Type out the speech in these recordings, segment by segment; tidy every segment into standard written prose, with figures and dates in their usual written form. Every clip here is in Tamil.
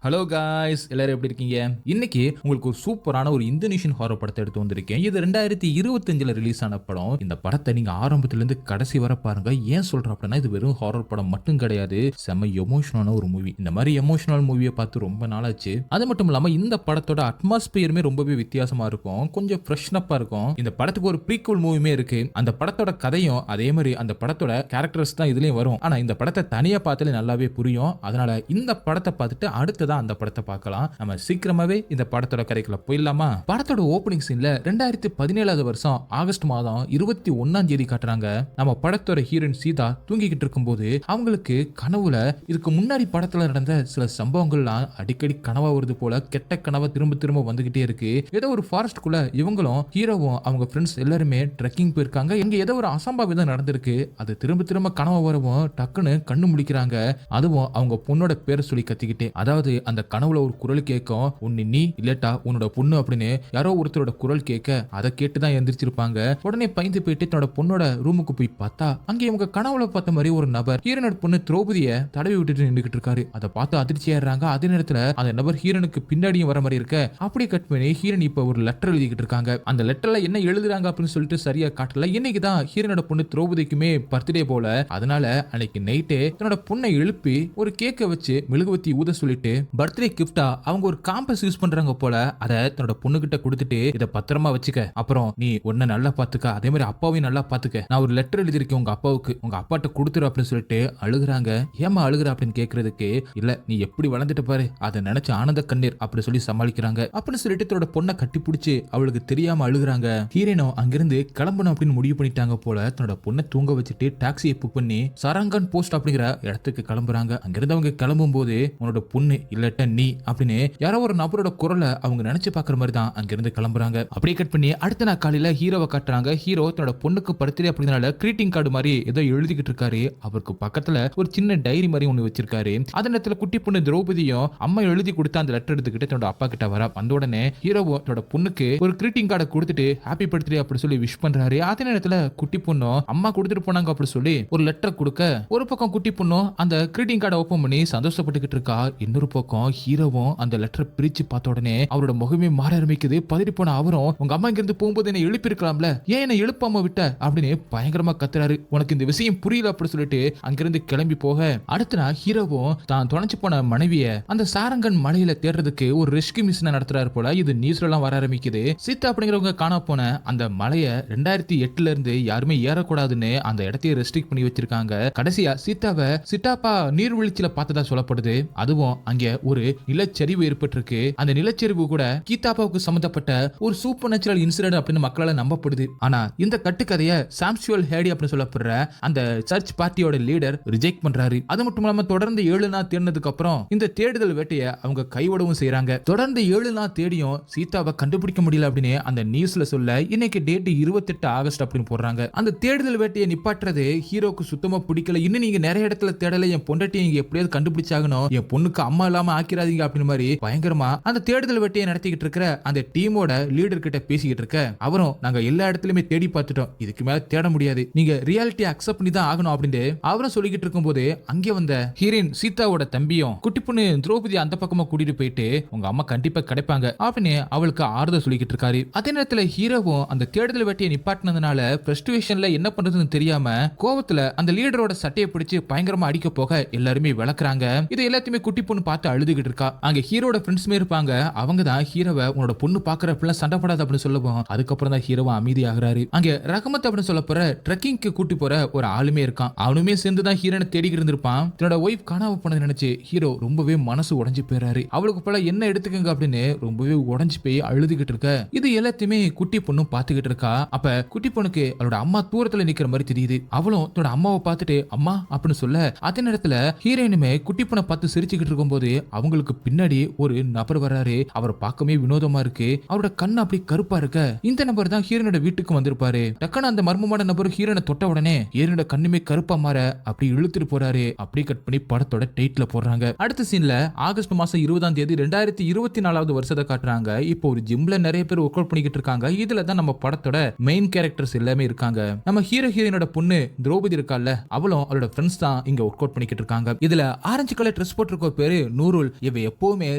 ஹலோ காய்ஸ், எல்லாரும் எப்படி இருக்கீங்க? இன்னைக்கு உங்களுக்கு ஒரு சூப்பரான ஒரு இந்தோனேஷியன் ஹாரர் படத்தை எடுத்து வந்திருக்கேன். இது 2025ல ரிலீஸ் ஆன படம். இந்த படத்தை நீங்க ஆரம்பத்துல இருந்து கடைசி வரை பாருங்க. ஏன் சொல்றேன் அப்படின்னா, இது வெறும் ஹாரர் படம் மட்டும் கிடையாது, செம எமோஷனலான ஒரு மூவி. இந்த மாதிரி எமோஷனல் மூவியை பார்த்து ரொம்ப நாளாச்சு. அது மட்டும் இல்லாம இந்த படத்தோட அட்மாஸ்பியருமே ரொம்பவே வித்தியாசமா இருக்கும், கொஞ்சம் ஃப்ரெஷ்னப்பா இருக்கும். இந்த படத்துக்கு ஒரு ப்ரீக்வல் மூவியுமே இருக்கு. அந்த படத்தோட கதையும் அதே மாதிரி அந்த படத்தோட கேரக்டர்ஸ் தான் இதுலயும் வரும். ஆனா இந்த படத்தை தனியா பார்த்தாலே நல்லாவே புரியும். அதனால இந்த படத்தை பார்த்துட்டு அடுத்ததான் அந்த படத்தை பார்க்கலாம். நம்ம சீக்கிரமாவே இந்த படத்தோட கதைக்குள்ள போயிடலாமா? படத்தோட ஓபனிங் சீன்ல 2017 வருஷம் ஆகஸ்ட் மாதம் 21ஆம் தேதி காட்டுறாங்க. நம்ம படத்தோட ஹீரோயின் சீதா தூங்கிக்கிட்டு இருக்கும்போது அவங்களுக்கு கனவுல இதுக்கு முன்னாடி படத்துல நடந்த சில சம்பவங்கள்லாம் அடிக்கடி கனவா வருது போல, கெட்ட கனவா திரும்ப திரும்ப வந்துகிட்டே இருக்கு. ஏதோ ஒரு ஃபாரஸ்ட்குள்ள இவங்களும் ஹீரோவும் அவங்க ஃப்ரெண்ட்ஸ் எல்லாருமே ட்ரெக்கிங் போயிருக்காங்க. இங்க ஏதோ ஒரு அசம்பாவிதம் நடந்திருக்கு. அது திரும்ப திரும்ப கனவா வரவும் டக்குன்னு கண்ணு முழிக்கிறாங்க. அதுவும் அவங்க பொண்ணோட பேரை சொல்லி கத்திக்கிட்டே. அதாவது அந்த கனவுல ஒரு குரல் கேட்கும், உன்னை நீ இல்லட்டா உன்னோட பொண்ணு அப்படின்னு யாரோ ஒருத்தரோட குரல் கேட்க, அதை கேட்டுதான் எந்திரிச்சிருப்பாங்க. உடனே பயந்து போயிட்டு தன்னோட பொண்ணோட ரூமுக்கு போய் பார்த்தா அங்க இவங்க கனவுல பார்த்த மாதிரி ஒரு நபர் ஹீரோனோட பொண்ணு திரௌபதியை தடவி விட்டுட்டு நின்றுகிட்டு இருக்காரு. அதை பார்த்து அதிர்ச்சி ஆயிடுறாங்க. அதே நேரத்துல அந்த நபர் ஹீரோனுக்கு பின்னாடியும் வர மாதிரி இருக்க, அப்படியே கட் பண்ணி ஹீரோன் இப்ப ஒரு லெட்டர் எழுதிக்கிட்டு இருக்காங்க. அந்த லெட்டர்ல என்ன எழுதுறாங்க அப்படின்னு சொல்லிட்டு சரியா காட்டல. இன்னைக்குதான் ஹீரோனோட பொண்ணு திரௌபதிக்குமே பர்த்டே போல. அதனால அன்னைக்கு நைட்டே தன்னோட பொண்ணை எழுப்பி ஒரு கேக்கை வச்சு மெழுகுவத்தி ஊத சொல்லிட்டு பர்த்டே கிஃப்டா அவங்க ஒரு காம்பஸ் யூஸ் பண்றாங்க போல. அதை தன்னோட பொண்ணு கிட்ட கொடுத்துட்டு இதை பத்திரமா வச்சுக்க, அப்புறம் நீ உன்னை நல்லா பாத்துக்க, அதே மாதிரி அப்பாவையும் நல்லா பாத்துக்க, நான் ஒரு லெட்டர் எழுதிருக்கேன் உங்க அப்பாவுக்கு, உங்க அப்பாட்ட கொடுத்துரு அப்படின்னு சொல்லிட்டு அழுகுறாங்க. ஏமா அழுகுற அப்படின்னு கேட்கறதுக்கு, இல்ல நீ எப்படி வளர்ந்துட்டு பாரு, அதை நினைச்சு ஆனந்த கண்ணீர் அப்படி சொல்லி சமாளிக்கிறாங்க. அப்படின்னு சொல்லிட்டு தன்னோட பொண்ணை கட்டி பிடிச்சி அவளுக்கு தெரியாம அழுகுறாங்க. ஹீரோனோ அங்கிருந்து கிளம்பணும் அப்படின்னு முடிவு பண்ணிட்டாங்க போல. தன்னோட பொண்ணை தூங்க வச்சுட்டு டாக்ஸியை புக் பண்ணி சரங்கன் போஸ்ட் அப்படிங்கிற இடத்துக்கு கிளம்புறாங்க. அங்கிருந்து அவங்க கிளம்பும் போது உன்னோட பொண்ணு இல்லட்ட நீ அப்படின்னு யாரோ ஒரு நபரோட குரலை அவங்க நினைச்சு பாக்குற மாதிரி தான் அங்கிருந்து கிளம்புறாங்க. அப்படியே கட் பண்ணி அடுத்த நாள் காலையில ஹீரோவை காட்டுறாங்க. ஹீரோ தன்னோட பொண்ணுக்கு பர்த்டே அப்படினால கிரீட்டிங் கார்டு மாதிரி ஏதோ எழுதிக்கிட்டு இருக்காரு. அவருக்கு பக்கத்துல ஒரு சின்ன டைரி மாதிரி ஒண்ணு வச்சிருக்காரு. அதே நேரத்துல குட்டி பொண்ணு திரௌபதியும் அம்மா எழுதி கொடுத்த அந்த லெட்டர் எடுத்துக்கிட்டு தன்னோட அப்பா கிட்ட வர. வந்த உடனே ஹீரோவோ தன்னோட பொண்ணுக்கு ஒரு கிரீட்டிங் கார்டை கொடுத்துட்டு ஹாப்பி பர்த்டே அப்படி சொல்லி விஷ் பண்றாரு. அதே நேரத்துல குட்டி பொண்ணும் அம்மா கொடுத்துட்டு போனாங்க அப்படி சொல்லி ஒரு லெட்டர் கொடுக்க, ஒரு பக்கம் குட்டி பொண்ணும் அந்த கிரீட்டிங் கார்டை ஓபன் பண்ணி சந்தோஷப்பட்டுக்கிட்டு இருக்கா. இன்னொரு பக்கம் ஹீரோவும் அந்த லெட்டரை பிரிச்சு பார்த்த உடனே அவரோட முகமே மாற ஆரம்பிக்குது. பதறி போன அவரும், உங்க அம்மா இங்கிருந்து போகும்போது என்ன எழுப்பி இருக்கலாம்ல, ஏன் என்ன எழுப்பாம விட்ட அப்படின்னு பயங்கரமா கத்துறாரு. உனக்கு இந்த விஷயம் புரியல அப்படி சொல்லிட்டு அங்கிருந்து கிளம்பி போக, அடுத்த நாள் ஹீரோவும் தான் தொலைச்சு போன மனைவிய அந்த சாரங்கன் மலையில தேடுறதுக்கு ஒரு ரெஸ்கியூ மிஷனை நடத்துறாரு போல. இது நியூஸ்ல எல்லாம் வர ஆரம்பிக்குது. சீதா அப்படிங்கிறவங்க காண போன அந்த மலைய 2008ல இருந்து யாருமே ஏறக்கூடாதுன்னு அந்த இடத்தையே ரெஸ்ட்ரிக்ட் பண்ணி வச்சிருக்காங்க. கடைசியா சீதாவை சிட்டாப்பா நீர்வீழ்ச்சியில பார்த்ததா சொல்லப்படுது. அதுவும் அங்க ஒரு நிலச்சரிவு ஏற்பட்டிருக்கு. அந்த நிலச்சரிவு கூட கீதாப்பாவுக்கு சம்பந்தப்பட்ட ஒரு சூப்பர் நேச்சுரல் இன்சிடென்ட் அப்படின்னு மக்களால நம்பப்படுது. ஆனா இந்த கட்டுக்கதையை சாம்சுவல் ஹேடி அப்படின்னு சொல்லப்படுற அந்த சர்ச் பார்ட்டியோட லீடர் ரிஜெக்ட் பண்றாரு. அது மட்டும் இல்லாம தொடர்ந்து 7 நாள் தேடினதுக்கு அப்புறம் இந்த தேடுதல் வேட்டையை அவங்க கைவிடவும் செய்யறாங்க. தொடர்ந்து 7 நாள் தேடியும் சீதாவை கண்டுபிடிக்க முடியல அப்படின்னு அந்த நியூஸ்ல சொல்ல, இன்னைக்கு டேட் 28 ஆகஸ்ட் அப்படின்னு போடுறாங்க. அந்த தேடுதல் வேட்டையை நிப்பாட்டுறது ஹீரோக்கு சுத்தமா பிடிக்கல. இன்னும் நீங்க நிறைய இடத்துல தேடல, என் பொண்டாட்டியை இங்க எப்படியாவது கண்டுபிடிச்சாகணும், என் பொண்ணுக்கு அம்மா இல்லாம ஆக்கிறாதீங்க அப்படின்னு மாதிரி பயங்கரமா அந்த தேடுதல் வேட்டையை நடத்திக்கிட்டு இருக்கிற அந்த டீமோட லீடர் கிட்ட பேசிக்கிட்டு இருக்க, அவரும் நாங்க எல்லா இடத்துலயுமே தேடி பார்த்துட்டோம், இதுக்கு மேல தேட முடியாது, நீங்க ரியாலிட்டி அக்செப்ட் பண்ணி தான் ஆகணும் அப்படின்னு அவரும் சொல்லிக்கிட்டு இருக்கும் போது அங்கே வந்த ஹீரோயின் சீதாவோட தம்பியும் குட்டி பொண்ணு திரௌபதி அந்த பக்கமா கூட்டிட்டு போயிட்டு உங்க அம்மா கண்டிப்பா கிடைப்பாங்க அப்படின்னு அவளுக்கு ஆறுதல் சொல்லிக்கிட்டு இருக்காரு. அதே நேரத்துல ஹீரோவும் அந்த தேடுதல் வேட்டையை நிப்பாட்டினதுனால ஃப்ரஸ்ட்ரேஷன்ல என்ன பண்றதுன்னு தெரியாம கோவத்துல அந்த லீடரோட சட்டையை பிடிச்சு பயங்கரமா அடிக்க போக எல்லாருமே விளக்குறாங்க. இது எல்லாத்தையுமே குட்டி பொண்ணு பார்த்து அழுதுகிட்டு இருக்கா. அங்க ஹீரோட ஃப்ரெண்ட்ஸ்மே இருப்பாங்க. அவங்க தான் ஹீரோவை உன்னோட பொண்ணு பாக்குறப்பெல்லாம் சண்டை போடாது அப்படின்னு சொல்லுவோம். அதுக்கப்புறம் தான் ஹீரோவா அமைதியாகிறாரு. அங்க ரஹமத் அப்படின்னு சொல்ல போற ட்ரெக்கிங்க்கு கூட்டி போற ஒரு ஆளுமே இருக்கான். அவனுமே சேர்ந்து தான் ஹீரோனை தேடிக்கிட்டு இருந்திருப்பான். தன்னோட ஒய்ஃப் காணாம போனதை நினைச்சு ஹீரோ ரொம்பவே மனசு உடைஞ்சு போயிறாரு. அவளுக்கு போல என்ன எடுத்துக்கங்க அப்படின்னு ரொம்பவே உடைஞ்சு போய் அழுதுகிட்டு இருக்க, இது எல்லாத்தையுமே குட்டி பொண்ணும் பாத்துக்கிட்டு இருக்கா. அப்ப குட்டி பொண்ணுக்கு அவளோட அம்மா தூரத்துல நிக்கிற மாதிரி தெரியுது. அவளும் தன்னோட அம்மாவை பார்த்துட்டு அம்மா அப்படின்னு சொல்ல, அதே நேரத்துல ஹீரோயினுமே குட்டி பொண்ணை பார்த்து சிரிச்சுக்கிட்டு இருக்கும் போது அவங்களுக்கு பின்னாடி ஒரு நபர் வராரு. அவர் பார்க்கவே வினோதமா இருக்கு. அவரோட கண்ணு அப்படி கருப்பா இருக்க, இந்த நபர் தான் ஹீரோனோட வீட்டுக்கு வந்திருப்பாரு. டக்குன்னு அந்த மர்மமான நபர் ஹீரோனை தொட்ட உடனே ஹீரோனோட கண்ணுமே கருப்பா மாற அப்படி இழுத்துட்டு போறாரு. அப்படி கட் பண்ணி படத்தோட டைட்டில் போடுறாங்க. அடுத்த சீன்ல ஆகஸ்ட் மாசம் 20ஆம் தேதி 2024வது வருஷத்தை காட்டுறாங்க. இப்போ ஒரு ஜிம்ல நிறைய பேர் ஒர்க் அவுட் பண்ணிக்கிட்டு இருக்காங்க. இதுல தான் நம்ம படத்தோட மெயின் கேரக்டர்ஸ் எல்லாமே இருக்காங்க. நம்ம ஹீரோயினோட பொண்ணு திரௌபதி இருக்கால, அவளும் அவளோட ஃப்ரெண்ட்ஸ் தான் இங்க ஒர்க் அவுட் பண்ணிக்கிட்டு இருக்காங்க. இதுல ஆரஞ்சு கலர் ட்ரெஸ் போட்டிருக்க பேரு நூர் நூருல் இவ எப்பவுமே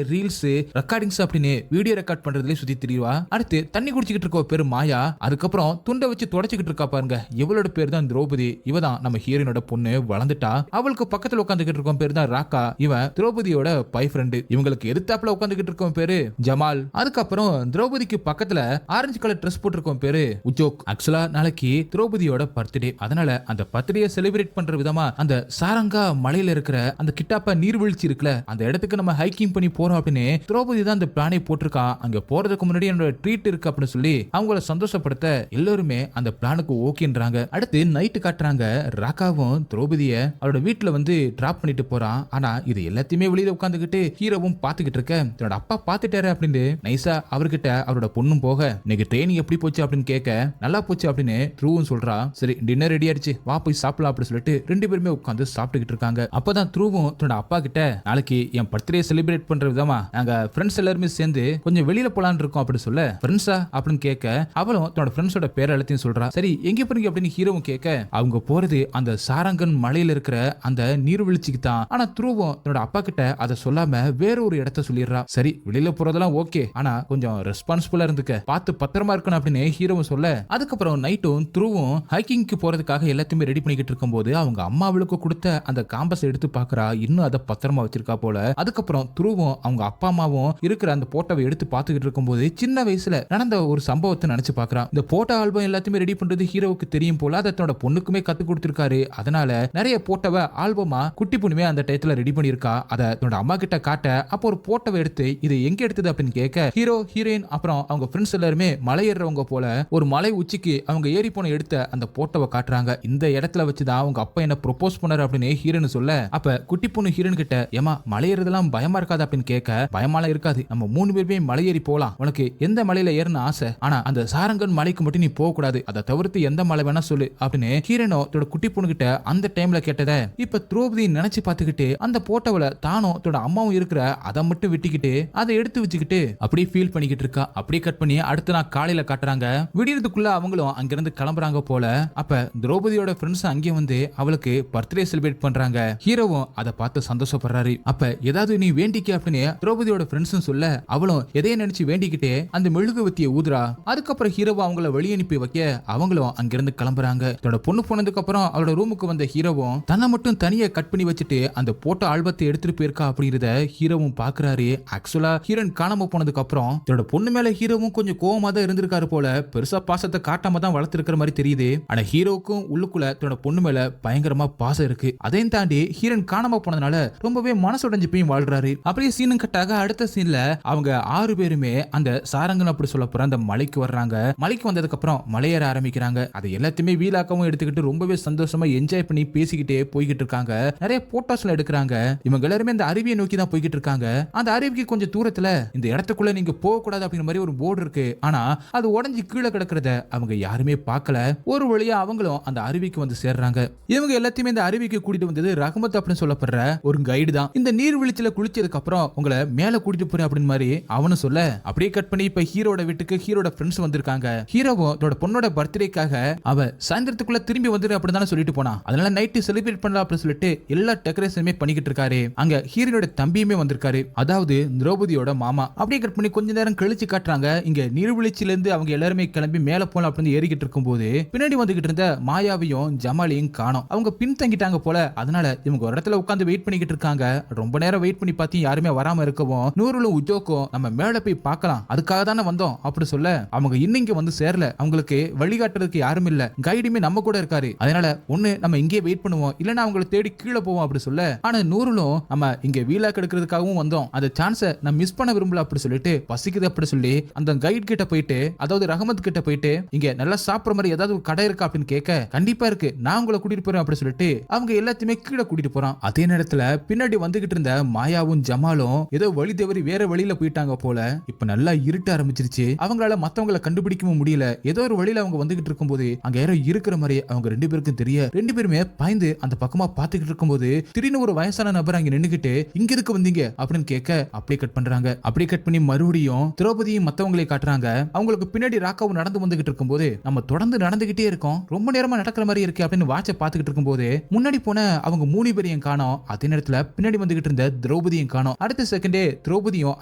ரீல்ஸ் ரெக்கார்டிங்ஸ் அப்படின்னு வீடியோ ரெக்கார்ட் பண்றதுலயே சுத்தி திரிவா. அடுத்து தண்ணி குடிச்சிட்டு இருக்க பேரு மாயா. அதுக்கப்புறம் துண்டை வச்சு தொடச்சிக்கிட்டு இருக்கா பாருங்க, இவளோட பேர் தான் திரௌபதி. இவதான் நம்ம ஹீரோனோட பொண்ணு, வளர்ந்துட்டா. அவளுக்கு பக்கத்துல உட்காந்துக்கிட்டு இருக்க பேர் தான் ராக்கா. இவ திரௌபதியோட பாய் ஃப்ரெண்டு. இவங்களுக்கு எதிர்த்தாப்புல உட்காந்துக்கிட்டு இருக்க பேரு ஜமால். அதுக்கப்புறம் திரௌபதிக்கு பக்கத்துல ஆரஞ்சு கலர் ட்ரெஸ் போட்டிருக்க பேரு உஜோக். ஆக்சுவலா நாளைக்கு திரௌபதியோட பர்த்டே. அதனால அந்த பர்த்டே செலிப்ரேட் பண்ற விதமா அந்த சாரங்கா மலையில இருக்கிற அந்த கிட்டாப்பா நீர்வீழ்ச்சி இருக்குல்ல, அந்த இடத்துக்கு நம்ம ஹைக்கிங் பண்ணி போறோம் அப்படின்னு திரௌபதி தான் அந்த பிளானை போட்டிருக்கா. அங்க போறதுக்கு முன்னாடி என்னோட ட்ரீட் இருக்கு அப்படின்னு சொல்லி அவங்கள சந்தோஷப்படுத்த எல்லாருமே அந்த பிளானுக்கு ஓகேன்றாங்க. அடுத்து நைட்டு காட்டுறாங்க, ராக்காவும் திரௌபதிய அவரோட வீட்டுல வந்து டிராப் பண்ணிட்டு போறான். ஆனா இது எல்லாத்தையுமே வெளியில உட்காந்துக்கிட்டு ஹீரோவும் பாத்துக்கிட்டு இருக்க, தன்னோட அப்பா பாத்துட்டாரு அப்படின்னு நைசா அவர்கிட்ட அவரோட பொண்ணும் போக, இன்னைக்கு ட்ரெயினிங் எப்படி போச்சு அப்படின்னு கேட்க, நல்லா போச்சு அப்படின்னு த்ரூவும் சொல்றா. சரி டின்னர் ரெடி ஆயிடுச்சு, வா போய் சாப்பிடலாம் அப்படின்னு சொல்லிட்டு ரெண்டு பேருமே உட்காந்து சாப்பிட்டுக்கிட்டு இருக்காங்க. அப்பதான் த்ரூவும் தன்னோட அப்பா கிட்ட, நாளைக்கு என் பர்த்டே செலிப்ரேட் பண்ற விதமா நாங்க ஃப்ரெண்ட்ஸ் எல்லாருமே சேர்ந்து கொஞ்சம் வெளியில போலான்னு இருக்கோம் அப்படின்னு சொல்ல, ஃப்ரெண்ட்ஸா அப்படின்னு கேட்க, அவளும் தன்னோட ஃப்ரெண்ட்ஸோட பேர் எல்லாத்தையும் சொல்றா. சரி எங்க போறீங்க அப்படின்னு ஹீரோவும் கேட்க, அவங்க போறது அந்த சாரங்கன் மலையில இருக்கிற அந்த நீர்வீழ்ச்சிக்கு தான். ஆனா த்ரூவும் தன்னோட அப்பா கிட்ட அதை சொல்லாம வேற ஒரு இடத்த சொல்லிடுறா. சரி வெளியில போறதெல்லாம் ஓகே, ஆனா கொஞ்சம் ரெஸ்பான்சிபிளா இருந்துக்க, பார்த்து பத்திரமா இருக்கணும் அப்படின்னு ஹீரோவும் சொல்ல, அதுக்கப்புறம் நைட்டும் த்ரூவும் ஹைக்கிங்க்கு போறதுக்காக எல்லாத்தையுமே ரெடி பண்ணிக்கிட்டு இருக்கும் போது அவங்க அம்மா அவளுக்கு கொடுத்த அந்த காம்பஸ் எடுத்து பாக்குறா. இன்னும் அதை பத்திரமா வச்சிருக்கா போல. அதுக்கப்புறம் த்ரூவும் அவங்க அப்பா அம்மாவும் இருக்கிற அந்த போட்டோவை எடுத்து பார்த்துக்கிட்டு இருக்கும்போது சின்ன வயசுல நடந்த ஒரு சம்பவத்தை நினைச்சு பாக்குறான். இந்த போட்டோ ஆல்பம் எல்லாத்தையுமே ரெடி பண்றது ஹீரோவுக்கு தெரியும் போல, அதை தன்னோட பொண்ணுக்குமே கத்து கொடுத்திருக்காரு. அதனால நிறைய போட்டோவை ஆல்பமா குட்டி பொண்ணுமே அந்த டயத்துல ரெடி பண்ணிருக்கா. அதை தன்னோட அம்மா கிட்ட காட்ட, அப்போ ஒரு போட்டோவை எடுத்து இது எங்க எடுத்தது அப்படின்னு கேட்க, ஹீரோ ஹீரோயின் அப்புறம் அவங்க ஃப்ரெண்ட்ஸ் எல்லாருமே மலை ஏறுறவங்க போல ஒரு மலை உச்சிக்கு அவங்க ஏறி போன எடுத்த அந்த போட்டோவை காட்டுறாங்க. இந்த இடத்துல வச்சுதான் அவங்க அப்பா என்ன ப்ரொபோஸ் பண்ணாரு அப்படின்னு ஹீரோன்னு சொல்ல, அப்ப குட்டி பொண்ணு ஹீரோன் கிட்ட, ஏமா மலை ஏறதெல்லாம் பயமா இருக்காது அப்படின்னு கேட்க, பயமாலாம் இருக்காது, நம்ம 3 பேருமே மலை ஏறி போலாம், உனக்கு எந்த மலையில ஏறணும் ஆசை, ஆனா அந்த சாரங்கன் மலைக்கு மட்டும் நீ போக கூடாது, அதை தவிர்த்து எந்த மலை வேணா சொல்லு அப்படின்னு ஹீரோனோ தன்னோட குட்டி பொண்ணு கிட்ட அந்த டைம்ல கேட்டத இப்ப திரௌபதி நினைச்சு பார்த்துக்கிட்டு அந்த போட்டோவில் தானும் தன்னோட அம்மாவும் இருக்கிற அதை மட்டும் விட்டிக்கிட்டு அதை எடுத்து வச்சுக்கிட்டு அப்படியே ஃபீல் பண்ணிக்கிட்டு இருக்கா. அப்படியே கட் பண்ணி அடுத்த நாள் காலையில காட்டுறாங்க. விடியறதுக்குள்ள அவங்களும் அங்கிருந்து கிளம்புறாங்க போல. அப்ப திரௌபதியோட ஃப்ரெண்ட்ஸ் அங்கே வந்து அவளுக்கு பர்த்டே செலிப்ரேட் பண்றாங்க. ஹீரோவும் அதை பார்த்து சந்தோஷப்படுறாரு. அப்ப ஏதாவது நீ வேண்டிக்க அப்படின்னு திரௌபதியோட ஃப்ரெண்ட்ஸும் சொல்ல, அவளும் எதைய நினைச்சு வேண்டிக்கிட்டே அந்த மெழுகுவத்தியை ஊதுறா. அதுக்கப்புறம் ஹீரோவை அவங்கள வெளியே அனுப்பி வைக்க அவங்களும் அங்கிருந்து கிளம்புறாங்க. தன்னோட பொண்ணு போனதுக்கு அப்புறம் அவளோட ரூமுக்கு வந்த ஹீரோவும் தன்னை மட்டும் தனியா கட் பண்ணி வச்சுட்டு அந்த போட்டோ ஆல்பத்தை எடுத்துட்டு போயிருக்கா அப்படிங்கறத ஹீரோவும் பாக்குறாரு. ஆக்சுவலா ஹீரோயின் காணாம போனதுக்கு அப்புறம் தன்னோட பொண்ணு மேல ஹீரோவும் கொஞ்சம் கோவமா தான் இருந்திருக்காரு போல, பெருசா பாசத்தை காட்டாம தான் வளர்த்திருக்கிற மாதிரி தெரியுது. ஆனா ஹீரோவுக்கும் உள்ளுக்குள்ள தன்னோட பொண்ணு மேல பயங்கரமா பாசம் இருக்கு. அதையும் தாண்டி ஹீரோயின் காணாம போனதுனால ரொம்பவே மனசுடைஞ்சு போய் வாழ்றாரு. அப்படியே சீனும் கட்டாக அடுத்த சீன்ல அவங்க 6 பேருமே அந்த சாரங்கன் அப்படி சொல்ல போற அந்த மலைக்கு வர்றாங்க. மலைக்கு வந்ததுக்கு அப்புறம் மலையேற ஆரம்பிக்கிறாங்க. அதை எல்லாத்தையுமே வீலாக்கவும் எடுத்துக்கிட்டு ரொம்பவே சந்தோஷமா என்ஜாய் பண்ணி பேசிக்கிட்டே போய்கிட்டு இருக்காங்க. நிறைய போட்டோஸ்ல எடுக்கிறாங்க. இவங்க எல்லாருமே இந்த அருவியை நோக்கி தான் போய்கிட்டு இருக்காங்க. அந்த அருவிக்கு கொஞ்சம் தூரத்துல இந்த இடத்துக்குள்ள நீங்க போக கூடாது அப்படிங்கிற மாதிரி ஒரு போர்டு இருக்கு. ஆனா அது உடஞ்சி கீழே கிடக்கிறத அவங்க யாருமே பார்க்கல. ஒரு வழியா அவங்களும் அந்த அருவிக்கு வந்து சேர்றாங்க. இவங்க எல்லாத்தையுமே இந்த அருவிக்கு கூட்டிட்டு வந்தது ரஹமத் அப்படின்னு சொல்லப்படுற ஒரு கைடு தான். இந்த நீர்வீழ்ச்சியில குளிச்சதுக்கு அப்புறம் உங்களை மேல கூட்டிட்டு போறேன் அப்படின்னு மாதிரி அவனு சொல்ல, அப்படியே கட் பண்ணி இப்ப ஹீரோட வீட்டுக்கு ஹீரோட ஃப்ரெண்ட்ஸ் வந்திருக்காங்க. ஹீரோவும் தன்னோட பொண்ணோட பர்த்டேக்காக அவ சாயந்தரத்துக்குள்ள திரும்பி வந்துரு அப்படின்னு சொல்லிட்டு போனா. அதனால நைட்டு செலிப்ரேட் பண்ணலாம் அப்படின்னு சொல்லிட்டு எல்லா டெக்கரேஷனுமே பண்ணிக்கிட்டு இருக்காரு. அங்க ஹீரோட தம்பியுமே வந்திருக்காரு, அதாவது திரௌபதியோட மாமா. அப்படியே கட் பண்ணி கொஞ்ச நேரம் கழிச்சு காட்டுறாங்க. இங்க நீர்வீழ்ச்சியில இருந்து அவங்க எல்லாருமே கிளம்பி மேல போலாம் அப்படின்னு ஏறிக்கிட்டு இருக்கும் போது பின்னாடி வந்துகிட்டு இருந்த மாயாவையும் ஜமாலையும் காணோம். அவங்க பின் தங்கிட்டாங்க போல. அதனால இவங்க ஒரு இடத்துல உட்காந்து வெயிட் பண்ணிக்கிட்டு இருக்காங்க. ரொம்ப நேரம் வெயிட் பண்ணி பார்த்து யாருமே வராம இருக்கவும் நூறுலும் உஜோக்கும் நம்ம மேல போய் பார்க்கலாம், அதுக்காக தானே வந்தோம் அப்படி சொல்ல, அவங்க இன்னும் இங்க வந்து சேரல, அவங்களுக்கு வழிகாட்டுறதுக்கு யாரும் இல்ல, கைடுமே நம்ம கூட இருக்காரு, அதனால ஒண்ணு நம்ம இங்கே வெயிட் பண்ணுவோம், இல்லன்னா அவங்களை தேடி கீழே போவோம் அப்படி சொல்ல, ஆனா நூறுலும் நம்ம இங்க வீலா கெடுக்கிறதுக்காகவும் வந்தோம், அந்த சான்ஸை நான் மிஸ் பண்ண விரும்பல அப்படி சொல்லிட்டு பசிக்குது அப்படி சொல்லி அந்த கைட் கிட்ட போயிட்டு, அதாவது ரஹமத் கிட்ட போயிட்டு, இங்க நல்லா சாப்பிடுற மாதிரி ஏதாவது ஒரு கடை இருக்கா அப்படின்னு கேட்க, கண்டிப்பா இருக்கு, நான் உங்களை கூட்டிட்டு போறேன் அப்படி சொல்லிட்டு அவங்க எல்லாத்தையுமே கீழே கூட்டிட்டு போறான். அதே நேரத்துல பின்னாடி வந்துகிட்டு இருந்த மாயாவும் ஜமாலும் ஏதோ வழி தவறி வேற வழியில போயிட்டாங்க போல. இப்ப நல்லா இருட்ட ஆரம்பிச்சிருச்சு. அவங்களால மத்தவங்களை கண்டுபிடிக்கவும் முடியல. ஏதோ ஒரு வழியில அவங்க வந்துகிட்டு இருக்கும்போது அங்க யாரோ இருக்கிற மாதிரி அவங்க 2 பேருக்கும் தெரிய, 2 பேருமே பயந்து அந்த பக்கமா பாத்துக்கிட்டு இருக்கும்போது திடீர்னு ஒரு வயசான நபர் அங்க நின்னுகிட்டு, இங்க இருக்கு வந்தீங்க அப்படின்னு கேட்க அப்படியே கட் பண்றாங்க. அப்படியே கட் பண்ணி மறுபடியும் திரௌபதியும் மத்தவங்களை காட்டுறாங்க. அவங்களுக்கு பின்னாடி ராக்காவும் நடந்து வந்துகிட்டு இருக்கும்போது, நம்ம தொடர்ந்து நடந்துகிட்டே இருக்கோம், ரொம்ப நேரமா நடக்கிற மாதிரி இருக்கு அப்படின்னு வாட்சை பாத்துக்கிட்டு இருக்கும்போது முன்னாடி போன அவங்க 3 பேரையும் காணோம். அதே நேரத்துல பின்னாடி வந்துகிட்டு இருந்த திரௌபதியும் காணோம். அடுத்த செகண்டே திரௌபதியும்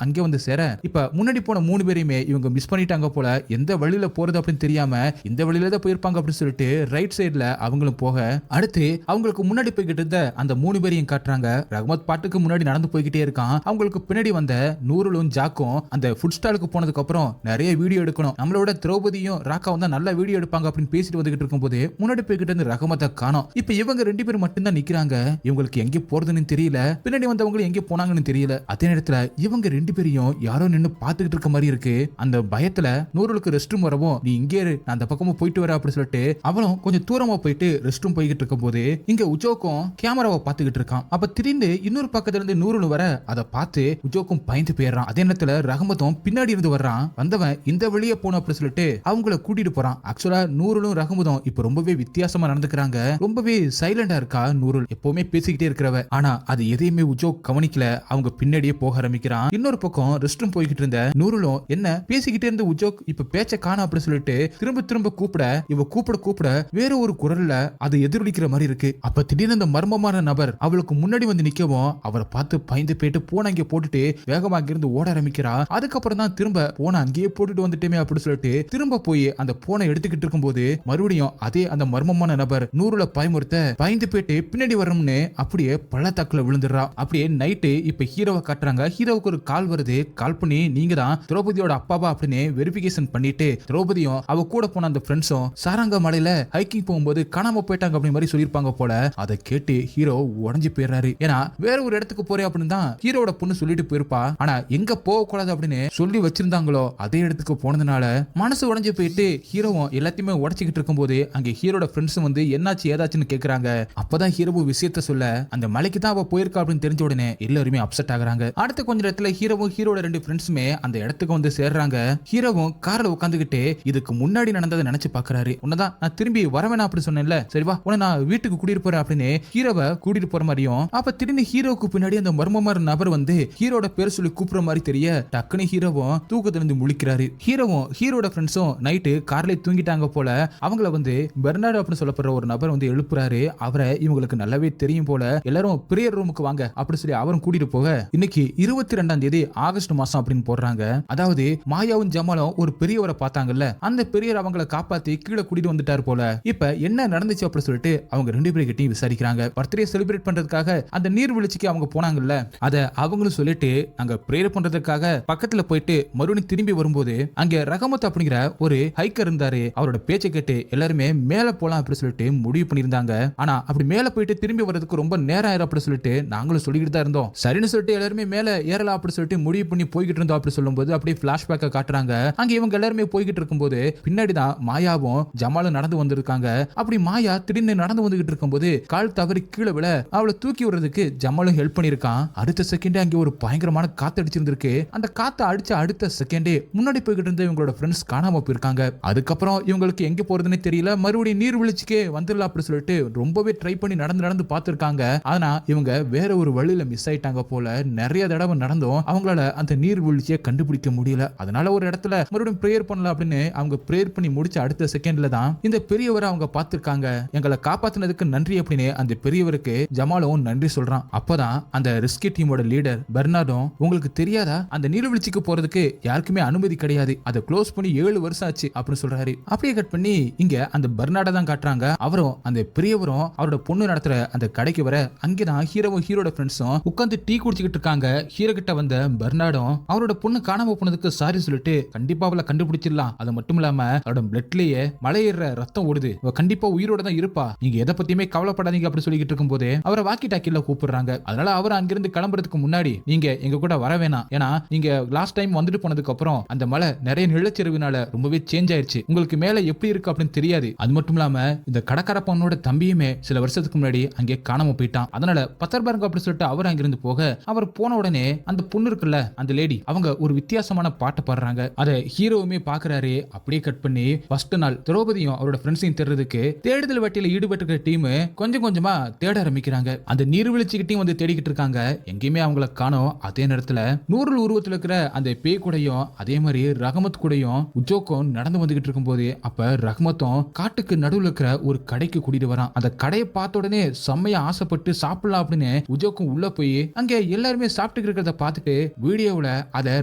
அங்கே வந்து சேர இப்ப முன்னாடி போன 3 பேரையுமே இவங்க மிஸ் பண்ணிட்டாங்க போல. எந்த வழியில போறது அப்படின்னு தெரியாம இந்த வழியில தான் போயிருப்பாங்க அப்படின்னு சொல்லிட்டு ரைட் சைடுல அவங்களும் போக அடுத்து அவங்களுக்கு முன்னாடி போய்கிட்டு இருந்த அந்த 3 பேரையும் காட்டுறாங்க. ரஹ்மத் பாட்டுக்கு முன்னாடி நடந்து போய்கிட்டே இருக்கான். அவங்களுக்கு பின்னாடி வந்த நூருலும் ஜாக்கும் அந்த ஃபுட் ஸ்டாலுக்கு போனதுக்கு அப்புறம் நிறைய வீடியோ எடுக்கணும், நம்மளோட திரௌபதியும் ராக்காவும் தான் நல்ல வீடியோ எடுப்பாங்க அப்படின்னு பேசிட்டு வந்துகிட்டு இருக்கும்போது முன்னாடி போய்கிட்டு இருந்த ரஹ்மத்தை காணோம். இப்ப இவங்க 2 பேரும் மட்டும்தான் நிக்கிறாங்க. இவங்களுக்கு எங்க போறதுன்னு தெரியல, பின்னாடி வந்தவங்க எங்க போனாங்கன்னு தெரியல. அதே நேரத்துல இவங்க 2 பேரையும் யாரோ நின்னு பாத்துக்கிட்டு இருக்க மாதிரி இருக்கு. அந்த பயத்துல நூறுலுக்கு ரெஸ்ட் ரூம் வரவும் நீ இங்கே இரு, நான் அந்த பக்கமா போயிட்டு வர அப்படின்னு சொல்லிட்டு அவனும் கொஞ்சம் தூரமா போயிட்டு ரெஸ்ட் ரூம் போய்கிட்டு இருக்கும் போது இங்க உஜோக்கும் கேமராவை பாத்துக்கிட்டு இருக்கான். அப்ப திடீர்னு இன்னொரு பக்கத்துல இருந்து நூறுலு வர அதை பார்த்து உஜோக்கும் பயந்து போயிடுறான். அதே நேரத்துல ரஹமத்தும் பின்னாடி இருந்து வர்றான். வந்தவன் இந்த வழியே போன அப்படின்னு சொல்லிட்டு அவங்கள கூட்டிட்டு போறான். ஆக்சுவலா நூறுலும் ரஹமதும் இப்ப ரொம்பவே வித்தியாசமா நடந்துக்கிறாங்க. ரொம்பவே சைலண்டா இருக்கா நூறுல், எப்பவுமே பேசிக்கிட்டே இருக்கிறவ. ஆனா அது எதையுமே உஜோக் கவனிக்கல. அவங்க பின்னாடியே போக ஆரம்பிக்கிறான். இன்னொரு பக்கம் ரெஸ்ட் ரூம் போய்கிட்டு இருந்த நூறுலும் என்ன பேசிக்கிட்டே இருந்த உஜோக் இப்ப பேச்ச காணோம் அப்படின்னு சொல்லிட்டு திரும்ப திரும்ப கூப்பிட இவ கூப்பிட வேற ஒரு குரல்ல அது எதிரொலிக்கிற மாதிரி இருக்கு. அப்ப திடீர்னு அந்த மர்மமான நபர் அவளுக்கு முன்னாடி வந்து நிக்கவும் அவரை பார்த்து பயந்து போயிட்டு போன அங்கே போட்டுட்டு வேகமா இருந்து ஓட ஆரம்பிக்கிறா. அதுக்கப்புறம் தான் திரும்ப போன அங்கேயே போட்டுட்டு வந்துட்டேமே அப்படின்னு சொல்லிட்டு திரும்ப போய் அந்த போனை எடுத்துக்கிட்டு இருக்கும் போது மறுபடியும் அதே அந்த மர்மமான நபர் நூறுல பயமுறுத்த பயந்து போயிட்டு பின்னாடி வரணும்னு அப்படியே பள்ளத்தாக்குல விழுந்துடுறா. அப்படியே நைட்டு இப்ப ஹீரோவை காட்டுறாங்க. ஹீரோவுக்கு ஒரு கால் வருது. கால் பண்ணி நீங்க தான் திரௌபதியோட அப்பாவா அப்படின்னு வெரிஃபிகேஷன் பண்ணிட்டு திரௌபதியும் அவ கூட போன அந்த ஃப்ரெண்ட்ஸும் சாரங்க மலையில ஹைக்கிங் போகும்போது காணாம போயிட்டாங்க அப்படி மாதிரி சொல்லிருப்பாங்க போல. அதை கேட்டு ஹீரோ உடஞ்சு போயிடுறாரு. ஏன்னா வேற ஒரு இடத்துக்கு போறேன் அப்படின்னு தான் ஹீரோட பொண்ணு சொல்லிட்டு போயிருப்பா. ஆனா எங்க போக கூடாது அப்படின்னு சொல்லி வச்சிருந்தாங்களோ அதே இடத்துக்கு போனதுனால மனசு உடஞ்சு போயிட்டு ஹீரோவும் எல்லாத்தையுமே உடச்சிக்கிட்டு இருக்கும் போது அங்க ஹீரோட ஃப்ரெண்ட்ஸும் வந்து என்னாச்சு ஏதாச்சுன்னு கேக்குறாங்க. அப்பதான் ஹீரோவும் விஷயத்த சொல்ல அந்த மலைக்கு தான் அவ போயிருக்கா அப்படின்னு தெரிஞ்ச உடனே எல்லாருமே அப்செட் ஆகுறாங்க. அடுத்த கொஞ்ச நேரத்துல ஹீரோவும் ஹீரோட 2 ஃப்ரெண்ட்ஸுமே அந்த இடத்துக்கு வந்து சேர்றாங்க. ஹீரோவும் கார்ல உட்காந்துக்கிட்டு இதுக்கு முன்னாடி நடந்ததை நினைச்சு பாக்குறாரு. உன்னதான் நான் திரும்பி வரவேணா அப்படி சொன்னேன்ல, சரிவா உன்னை நான் வீட்டுக்கு கூட்டிட்டு போறேன் அப்படின்னு ஹீரோவை கூட்டிட்டு போற மாதிரியும் அப்ப திடீர்னு ஹீரோவுக்கு பின்னாடி அந்த மர்மமான நபர் வந்து ஹீரோட பேர் சொல்லி கூப்பிடுற மாதிரி தெரிய டக்குனு ஹீரோவும் தூக்கத்திலிருந்து முழிக்கிறாரு. ஹீரோவும் ஹீரோட ஃப்ரெண்ட்ஸும் நைட்டு கார்ல தூங்கிட்டாங்க போல. அவங்கள வந்து பெர்னார்டு அப்படின்னு சொல்லப்படுற ஒரு நபர் வந்து எழுப்புறாரு. அவரை இவங்களுக்கு நல்லாவே தெரியும் போல. எல்லாரும் பிரேயர் ரூமுக்கு வாங்க அப்படி சொல்லி அவரும் கூட்டிட்டு போக இன்னைக்கு 22ஆம் தேதி ஆகஸ்ட் மாசம் அப்படின்னு போடுறாங்க. அதாவது மாயாவும் ஜமாலும் ஒரு பெரியவரை பார்த்தாங்கல்ல, அந்த பெரியவர் அவங்களை காப்பாத்தி கீழே கூட்டிட்டு வந்துட்டார் போல. இப்ப என்ன நடந்துச்சு அப்படின்னு சொல்லிட்டு அவங்க 2 பேர்கிட்டையும் விசாரிக்கிறாங்க. பர்த்டே செலிப்ரேட் பண்றதுக்காக அந்த நீர்வீழ்ச்சிக்கு அவங்க போனாங்கல்ல, அத அவங்களும் சொல்லிட்டு அங்க பிரேயர் பண்றதுக்காக பக்கத்துல போயிட்டு மறுபடியும் திரும்பி வரும்போது அங்க ரஹமத் அப்படிங்கிற ஒரு ஹைக்கர் இருந்தாரு. அவரோட பேச்சை கேட்டு எல்லாருமே மேல போலாம் அப்படின்னு சொல்லிட்டு முடிவு பண்ணிருந்தாங்க. ஆனா அப்படி மேல போயிட்டு திரும்பி வர்றதுக்கு ரொம்ப நேரம் ஆயிரும் அப்படின்னு சொல்லிட்டு நாங்களும் சொல்லிக்கிட்டு தான் இருந்தோம். சரின்னு சொல்லிட்டு எல்லாருமே மேல ஏறலாம் அப்படின்னு சொல்லிட்டு முடிவு பண்ணி போய்கிட்டு இருந்தோம் அப்படி சொல்லும்போது அப்படியே பிளாஷ்பேக்கை காட்டுறாங்க. அங்க இவங்க எல்லாருமே போய்கிட்டு இருக்கும்போது பின்னாடி தான் மாயாவும் ஜமாலும் நடந்து வந்திருக்காங்க. அப்படி மாயா திடீர்னு நடந்து வந்துகிட்டு இருக்கும்போது கால் தவறி கீழே விழ அவளை தூக்கி விடுறதுக்கு ஜமாலும் ஹெல்ப் பண்ணிருக்கான். அடுத்த செகண்டே அங்கே ஒரு பயங்கரமான காத்து அடிச்சிருந்திருக்கு. அந்த காத்து அடிச்ச அடுத்த செகண்டே முன்னாடி போய்கிட்டு இருந்த இவங்களோட ஃப்ரெண்ட்ஸ் காணாம போயிருக்காங்க. அதுக்கப்புறம் இவங்களுக்கு எங்க போறதுன்னு தெரியல. மறுபடியும் நீர்வீழ்ச்சிக்கே வந்துடலாம் அப்படி சொல்லிட்டு ரொம்பவே ட்ரை பண்ணி நடந்து பார்த்திருக்காங்க. ஆனா இவங்க வேற ஒரு வழியில மிஸ் ஆயிட்டாங்க போல. நிறைய தடவை நடந்தும் அவங்களால அந்த நீர்வீழ்ச்சியை கண்டுபிடிக்க முடியல. அதனால ஒரு இடத்துல மறுபடியும் பிரேயர் பண்ணலாம் அப்படின்னு அவங்க பிரேயர் பண்ணி முடிச்ச அடுத்த செகண்ட்ல தான் இந்த பெரியவரை அவங்க பார்த்திருக்காங்க. எங்களை காப்பாத்தினதுக்கு நன்றி அப்படின்னு அந்த பெரியவருக்கு ஜமாலும் நன்றி சொல்றான். அப்பதான் அந்த ரெஸ்கியூ டீமோட லீடர் பெர்னார்டும் உங்களுக்கு தெரியாதா அந்த நீர்வீழ்ச்சிக்கு போறதுக்கு யாருக்குமே அனுமதி கிடையாது, அதை க்ளோஸ் பண்ணி 7 வருஷம் ஆச்சு அப்படின்னு சொல்றாரு. அப்படியே கட் பண்ணி இங்க அந்த பெர்னார்டை தான் காட்டுறாங்க. அவரும் அந்த பெரியவரும் அவரோட பொண்ணு நடத்துற அந்த கடைக்கு வர அங்கதான் ஹீரோவும் ஹீரோட ஃப்ரெண்ட்ஸும் உட்காந்து டீ குடிச்சுக்கிட்டு இருக்காங்க. ஹீரோ கிட்ட வந்த பெர்னார்டும் அவரோட பொண்ணு காணாம போனதுக்கு சாரி சொல்லிட்டு கண்டிப்பா அவளை கண்டுபிடிச்சிடலாம், அது மட்டும் இல்லாம அவரோட பிளட்லயே மலையேற ரத்தம் ஓடுது, கண்டிப்பா உயிரோட தான் இருப்பா, நீங்க எதை பத்தியுமே கவலைப்படாதீங்க அப்படி சொல்லிக்கிட்டு இருக்கும் போதே அவரை வாக்கி டாக்கில கூப்பிடுறாங்க. அதனால அவர் அங்கிருந்து கிளம்புறதுக்கு முன்னாடி நீங்க எங்க கூட வர வேணாம், ஏன்னா நீங்க லாஸ்ட் டைம் வந்துட்டு போனதுக்கு அப்புறம் அந்த மலை நிறைய நிலச்சரிவுனால ரொம்பவே சேஞ்ச் ஆயிருச்சு, உங்களுக்கு மேல எப்படி இருக்கு அப்படின்னு தெரியாது, அது மட்டும் இல்லாம இந்த கடற்கரை பொண்ணோட தம்பியுமே சில வருஷத்துக்கு முன்னாடி அங்கே காணாம போயிட்டான், அதனால பத்தர் பாருங்க அப்படி சொல்லிட்டு அவர் அங்கிருந்து போக அவர் போன உடனே அந்த பொண்ணு இருக்குல்ல அந்த லேடி அவங்க ஒரு வித்தியாசமான பாட்டு பாடுறாங்க. அதை ஹீரோவுமே பாக்குறாரு. அப்படியே கட் பண்ணி ஃபர்ஸ்ட் நாள் திரௌபதியும் அவரோட ஃப்ரெண்ட்ஸையும் தேடுறதுக்கு தேடுதல் வேட்டையில ஈடுபட்டு டீம் கொஞ்சம் கொஞ்சமா தேட ஆரம்பிக்கிறாங்க. அந்த நீர்வீழ்ச்சிக்கிட்டையும் வந்து தேடிக்கிட்டு இருக்காங்க. எங்கேயுமே அவங்கள காணோம். அதே நேரத்துல நூறு உருவத்துல இருக்கிற அந்த பேய் கூடையும் அதே மாதிரி ரஹமத் கூடையும் உஜோக்கும் நடந்து வந்துகிட்டு இருக்கும் போது அப்ப ரஹமத்தும் காட்டுக்கு நடுவுல இருக்கிற ஒரு கடைக்கு கூட்டிட்டு வரான். அந்த கடையை பார்த்த உடனே செம்மையா ஆசைப்பட்டு சாப்பிடலாம் அப்படின்னு உஜோக்கும் உள்ள போய் போய் அங்க எல்லாருமே சாப்பிட்டு இருக்கிறத பார்த்துட்டு வீடியோவுல அதை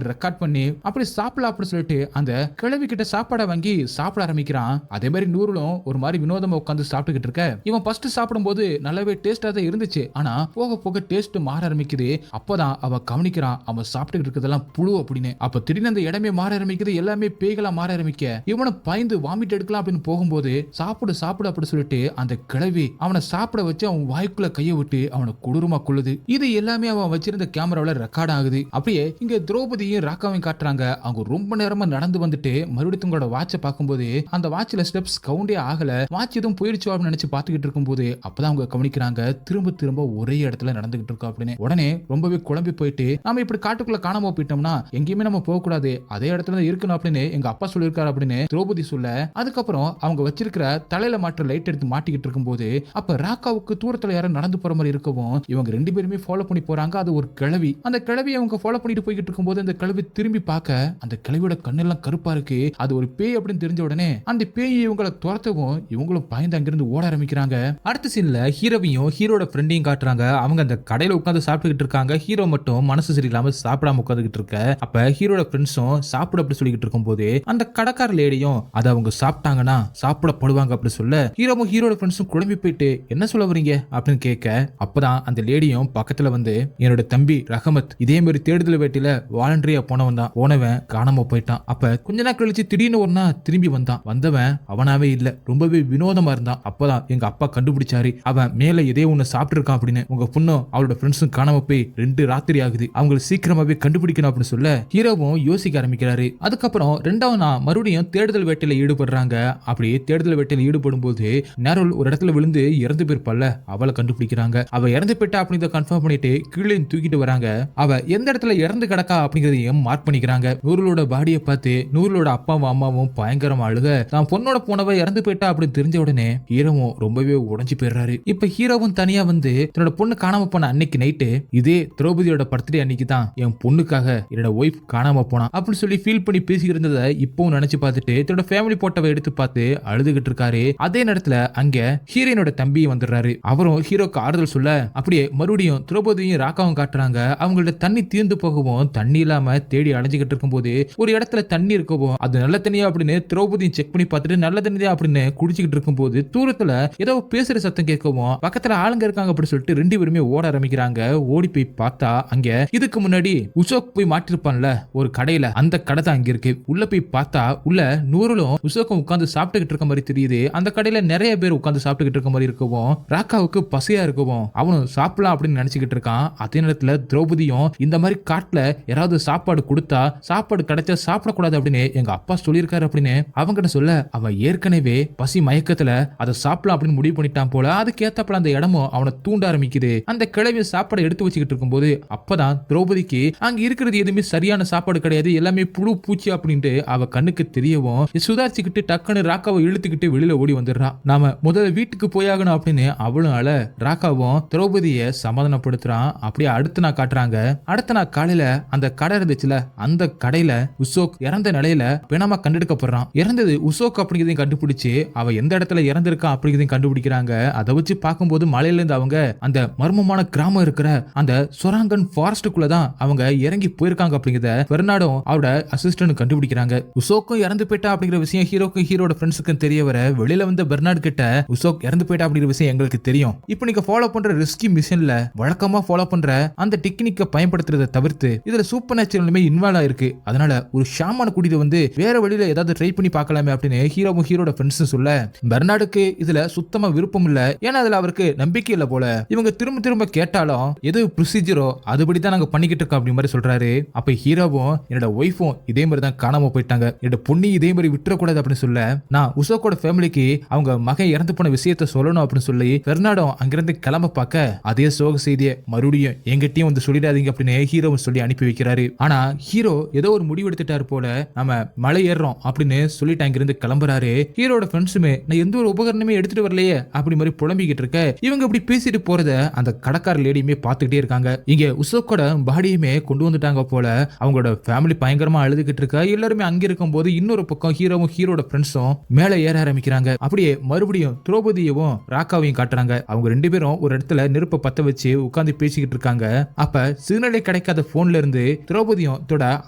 ரெக்கார்ட் பண்ணி அப்படி சாப்பிடலாம் அப்படின்னு சொல்லிட்டு அந்த கிழவி கிட்ட சாப்பாடை வாங்கி சாப்பிட ஆரம்பிக்கிறான். அதே மாதிரி நூறுலும் ஒரு மாதிரி வினோதமா உட்காந்து சாப்பிட்டுக்கிட்டு இருக்க இவன் ஃபர்ஸ்ட் சாப்பிடும் போது நல்லாவே டேஸ்டா தான் இருந்துச்சு. ஆனா போக போக டேஸ்ட் மாற ஆரம்பிக்குது. அப்பதான் அவன் கவனிக்கிறான் அவன் சாப்பிட்டுக்கிட்டு இருக்கிறதெல்லாம் புழு அப்படின்னு. அப்ப திடீர்னு அந்த இடமே மாற ஆரம்பிக்குது. எல்லாமே பேய்களா மாற ஆரம்பிக்க இவனை பயந்து வாமிட் எடுக்கலாம் அப்படின்னு போகும்போது சாப்பிடு சாப்பிடு அப்படின்னு சொல்லிட்டு அந்த கிழவி அவனை சாப்பிட வச்சு அவன் வாய்க்குள்ள கையை விட்டு அவனை கொடூரமா கொள்ளுது. இது எல்லாமே அவன் வச்சிருந்த கேமராவில ரெக்கார்ட் ஆகுது. அப்படியே இங்க திரௌபதியும் ராக்காவையும் காட்டுறாங்க. அவங்க ரொம்ப நேரமா நடந்து வந்துட்டு மறுபடியும் தங்களோட வாட்சை பார்க்கும்போது அந்த வாட்ச்ல ஸ்டெப்ஸ் கவுண்டே ஆகல. வாட்ச் எதுவும் போயிடுச்சு அப்படின்னு நினைச்சு பார்த்துக்கிட்டு இருக்கும்போது அப்பதான் அவங்க கவனிக்கிறாங்க திரும்ப திரும்ப ஒரே இடத்துல நடந்துகிட்டு இருக்கோம் அப்படின்னு. உடனே ரொம்பவே குழம்பி போயிட்டு நாம இப்படி காட்டுக்குள்ள காணாம போயிட்டோம்னா எங்கேயுமே நம்ம போக கூடாது, அதே இடத்துல தான் இருக்கணும் அப்படின்னு எங்க அப்பா சொல்லியிருக்காரு அப்படின்னு திரௌபதி சொல்ல, அதுக்கப்புறம் அவங்க வச்சிருக்கிற தலையில மாற்ற லைட் எடுத்து மாட்டிக்கிட்டு இருக்கும்போது அப்ப ராக்காவுக்கு தூரத்துல யாரும் நடந்து போற மாதிரி இருக்கவும் இவங்க ரெண்டு பேருமே ஃபாலோ பண்ணி போறாங்க. அது ஒரு கிழவி. அந்த கிழவி அவங்க ஃபாலோ பண்ணிட்டு போய்கிட்டு இருக்கும்போது அந்த கிழவி திரும்பி பார்க்க அந்த கிழவியோட கண்ணெல்லாம் கருப்பா இருக்கு. அது ஒரு பேய் அப்படின்னு தெரிஞ்ச உடனே அந்த பேய் இவங்களை துரத்தவும் இவங்களும் பயந்து அங்கிருந்து ஓட ஆரம்பிக்கிறாங்க. அடுத்த சீன்ல ஹீரோவையும் ஹீரோட ஃப்ரெண்டையும் காட்டுறாங்க. அவங்க அந்த கடையில உட்காந்து சாப்பிட்டுக்கிட்டு இருக்காங்க. ஹீரோ மட்டும் மனசு சரியில்லாம சாப்பிடாம உட்காந்துக்கிட்டு இருக்க. அப்ப ஹீரோட ஃப்ரெண்ட்ஸும் சாப்பிட அப்படி சொல்லிக்கிட்டு இருக்கும் போது அந்த கடைக்கார லேடியும் அதை அவங்க சாப்பிட்டாங்கன்னா சாப்பிடப்படுவாங்க அப்படி சொல்ல ஹீரோவும் ஹீரோட ஃப்ரெண்ட்ஸும் குழம்பி போயிட்டு என்ன சொல்ல வரீங்க அப்படின்னு கேட்க அப்பதான் அந்த லேடியும் பக்கத்துல வந்து என்னோட தம்பி ரஹமத் இதே மாதிரி தேடுதல் வேட்டையில வாலண்டரியா போனவன் தான், போனவன் காணாம போயிட்டான். அப்ப கொஞ்ச நாள் கழிச்சு திடீர்னு ஒரு நாள் திரும்பி வந்தான். வந்தவன் அவனாவே இல்ல, ரொம்பவே வினோதமா இருந்தான். அப்பதான் எங்க அப்பா கண்டுபிடிச்சாரு அவன் மேல இதே ஒண்ணு சாப்பிட்டு இருக்கான் அப்படின்னு. உங்க பொண்ணும் அவளோட ஃப்ரெண்ட்ஸும் காணாம போய் 2 ராத்திரி ஆகுது, அவங்களை சீக்கிரமாவே கண்டுபிடிக்கணும் அப்படின்னு சொல்ல ஹீரோவும் யோசிக்க ஆரம்பிக்கிறாரு. அதுக்கப்புறம் 2வது நாள் மறுபடியும் தேடுதல் வேட்டையில ஈடுபடுறாங்க. அப்படியே தேடுதல் வேட்டையில ஈடுபடும் போது நேரோல் ஒரு இடத்துல விழுந்து இறந்து போயிருப்பல்ல, அவளை கண்டுபிடிக்கிறாங்க. அவ இறந்து போயிட்டா அப்படின்றத கன்ஃபார்ம் பண்ணிட்டு கீழே தூக்கிட்டு வராங்க. அவ எந்த இடத்துல இறந்து கிடக்கா அப்படிங்கறதையும் மார்க் பண்ணிக்கிறாங்க. நூறுலோட பாடியை பார்த்து நூறுலோட அப்பாவும் அம்மாவும் பயங்கரமா அழுக தான் பொண்ணோட போனவ இறந்து போயிட்டா அப்படின்னு தெரிஞ்ச உடனே ஹீரோவும் ரொம்பவே உடைஞ்சு போயிடுறாரு. இப்ப ஹீரோவும் தனியா வந்து தன்னோட பொண்ணு காணாம போன அன்னைக்கு நைட்டு இதே திரௌபதியோட பர்த்டே அன்னைக்கு தான் என் பொண்ணுக்காக என்னோட ஒய்ஃப் காணாம போனா அப்படின்னு சொல்லி ஃபீல் பண்ணி பேசிக்கிட்டு இருந்ததை இப்பவும் நினைச்சு பார்த்துட்டு தன்னோட ஃபேமிலி போட்டோவை எடுத்து பார்த்து அழுதுகிட்டு இருக்காரு. அதே நேரத்துல அங்க ஹீரோயினோட தம்பி வந்துடுறாரு. அவரும் ஹீரோக்கு ஆறுதல் சொல்ல அப்படியே மறுபடியும் திரௌபதியும் ராக்காவும் காட்டுறாங்க. அவங்களோட தண்ணி தீர்ந்து போகவும் தண்ணி இல்லாம தேடி அலைஞ்சுகிட்டு இருக்கும் போது ஒரு இடத்துல தண்ணி இருக்கவும் அது நல்ல தண்ணியா அப்படின்னு திரௌபதியும் செக் பண்ணி பார்த்துட்டு நல்ல தண்ணியா அப்படின்னு குடிச்சுக்கிட்டு இருக்கும் போது தூரத்துல ஏதோ பேசுற சத்தம் கேட்கவும் பக்கத்துல ஆளுங்க இருக்காங்க அப்படின்னு சொல்லிட்டு 2 பேருமே ஓட ஆரம்பிக்கிறாங்க. ஓடி போய் பார்த்தா அங்க இதுக்கு முன்னாடி உசோக் போய் மாட்டிருப்பான்ல ஒரு கடையில, அந்த கடை தான் அங்க இருக்கு. உள்ள போய் பார்த்தா உள்ள நூறுலும் உசோக்கும் உட்கார்ந்து சாப்பிட்டுக்கிட்டு இருக்க மாதிரி தெரியுது. அந்த கடையில நிறைய பேர் உட்கார்ந்து சாப்பிட்டுக்கிட்டு இருக்க மாதிரி இருக்கவும் ராக்காவுக்கு பசியா இருக்கவும் அவனும் சாப்பிடலாம் அப்படின்னு நினைச்சுக்கிட்டு இருக்கான். அதே நேரத்துல திரௌபதியும் இந்த மாதிரி காட்டுல யாராவது சாப்பாடு கொடுத்தா சாப்பாடு கிடைச்சா சாப்பிடக்கூடாது அப்படின்னு எங்க அப்பா சொல்லியிருக்காரு அப்படின்னு அவங்கிட்ட சொல்ல அவன் ஏற்கனவே பசி மயக்கத்துல அதை சாப்பிடலாம் அப்படின்னு முடிவு பண்ணிட்டான் போல. அதுக்கேத்தப்பல அந்த இடமும் அவனை தூண்ட ஆரம்பிக்குது. அந்த கிழவி சாப்பாடு எடுத்து வச்சுக்கிட்டு இருக்கும்போது அப்பதான் திரௌபதிக்கு அங்க இருக்கிறது எதுவுமே சரியான சாப்பாடு கிடையாது, எல்லாமே புழு பூச்சி அப்படின்ட்டு அவ கண்ணுக்கு தெரியவும் சுதாரிச்சுக்கிட்டு டக்குன்னு ராக்காவை இழுத்துக்கிட்டு வெளியில ஓடி வந்துடுறான். நாம முதல்ல வீட்டுக்கு போயாகணும் அப்படின்னு அவளும் அழ ராக்காவும் திரௌபதியை சமாதானப்படுத்துறான். அப்படியே அடுத்த நாள் காட்டுறாங்க. அடுத்த நாள் காலையில அந்த கடை இருந்துச்சுல, அந்த கடையில உசோக் இறந்த நிலையில பிணமா கண்டெடுக்கப்படுறான். இறந்தது உசோக் அப்படிங்கிறதையும் கண்டுபிடிச்சு அவ எந்த இடத்துல இறந்திருக்கா அப்படிங்கிறதையும் கண்டுபிடிக்கிறாங்க. அதை வச்சு பார்க்கும்போது மலையில இருந்து அவங்க அந்த மர்மமான கிராமம் இருக்கிற அந்த சொராங்கன் ஃபாரஸ்டுக்குள்ளதான் அவங்க இறங்கி போயிருக்காங்க அப்படிங்கிறத பெர்னாடும் அவரோட அசிஸ்டன்ட் கண்டுபிடிக்கிறாங்க. உசோக்கும் இறந்து போயிட்டா அப்படிங்கிற விஷயம் ஹீரோக்கும் ஹீரோட ஃப்ரெண்ட்ஸுக்கும் தெரிய வர வெளியில வந்த பெர்னாட் கிட்ட உசோக் இறந்து போயிட்டா அப்படிங்கிற விஷயம் எங்களுக்கு தெரியும். இப்போ நீங்க ஃபாலோ பண்ற ரெஸ்கியூ மிஷன்ல வழக்கமா ஃபாலோ பண்ற அந்த டெக்னிக்கை பயன்படுத்துறதை தவிர்த்து இதுல சூப்பர் நேச்சுரலுமே இன்வால்வ் ஆயிருக்கு. அதனால ஒரு ஷாமான கூட்டிட்டு வந்து வேற வழியில ஏதாவது ட்ரை பண்ணி பார்க்கலாமே அப்படின்னு ஹீரோவும் ஹீரோட ஃப்ரெண்ட்ஸும் சொல்ல பெர்னாடுக்கு இதுல சுத்தமா விருப்பம் இல்ல. ஏன்னா அதுல அவருக்கு நம்பிக்கை இல்ல போல. இவங்க திரும்ப திரும்ப கேட்டாலும் எது ப்ரொசீஜரோ அதுபடிதான் நாங்க பண்ணிக்கிட்டு இருக்கோம் அப்படி மாதிரி சொல்றாரு. அப்ப ஹீரோவும் என்னோட ஒய்ஃபும் இதே மாதிரி தான் காணாம போயிட்டாங்க, என்னோட பொண்ணு இதே மாதிரி விட்டுறக்கூடாது அப்படின்னு சொல்ல நான் உசோக்கோட ஃபேமிலிக்கு அவங்க மகன் இறந்து போன விஷயத்த சொல்லணும் அப்படின்னு சொல்லி பெர்னாடும் அங்கிருந்து கிளம்ப பார்க்க அதே சோக செய்தியை மறுபடியும் எங்கிட்டயும் வந்து சொல்லிடாதீங்க அப்படின்னு ஹீரோவும் சொல்லி அனுப்பி வைக்கிறாரு. ஆனா ஹீரோ ஏதோ ஒரு முடிவு எடுத்துட்டாரு போல, நம்ம மலை ஏறோம் அப்படின்னு சொல்லிட்டு அங்கிருந்து கிளம்புறாரு. ஹீரோட ஃப்ரெண்ட்ஸுமே நான் எந்த ஒரு உபகரணமே எடுத்துட்டு வரலையே அப்படி மாதிரி புலம்பிக்கிட்டு இருக்க இவங்க இப்படி பேசிட்டு போறத அந்த கடைக்கார லேடியுமே பார்த்துக்கிட்டே இருக்காங்க. இங்க உசோக்கோட பாடியுமே கொண்டு வந்துட்டாங்க போல. அவங்களோட ஃபேமிலி பயங்கரமா அழுதுகிட்டு இருக்க. எல்லாருமே அங்க இருக்கும் போது இன்னொரு பக்கம் ஹீரோவும் ஹீரோட ஃப்ரெண்ட்ஸும் மேல ஏற ஆரம்பிக்கிறாங்க. அப்படியே மறுபடியும் திரௌபதியவும் ராக்காவையும் காட்டுறாங்க. அவங்க 2 பேரும் ஒரு இடத்துல நெருப்பை பத்த வச்சு உட்கார்ந்து உட்காந்து பேசிக்கிட்டு இருக்காங்க. அப்ப சிக்னலே கிடைக்காத போன்ல இருந்து திரௌபதியும் தோட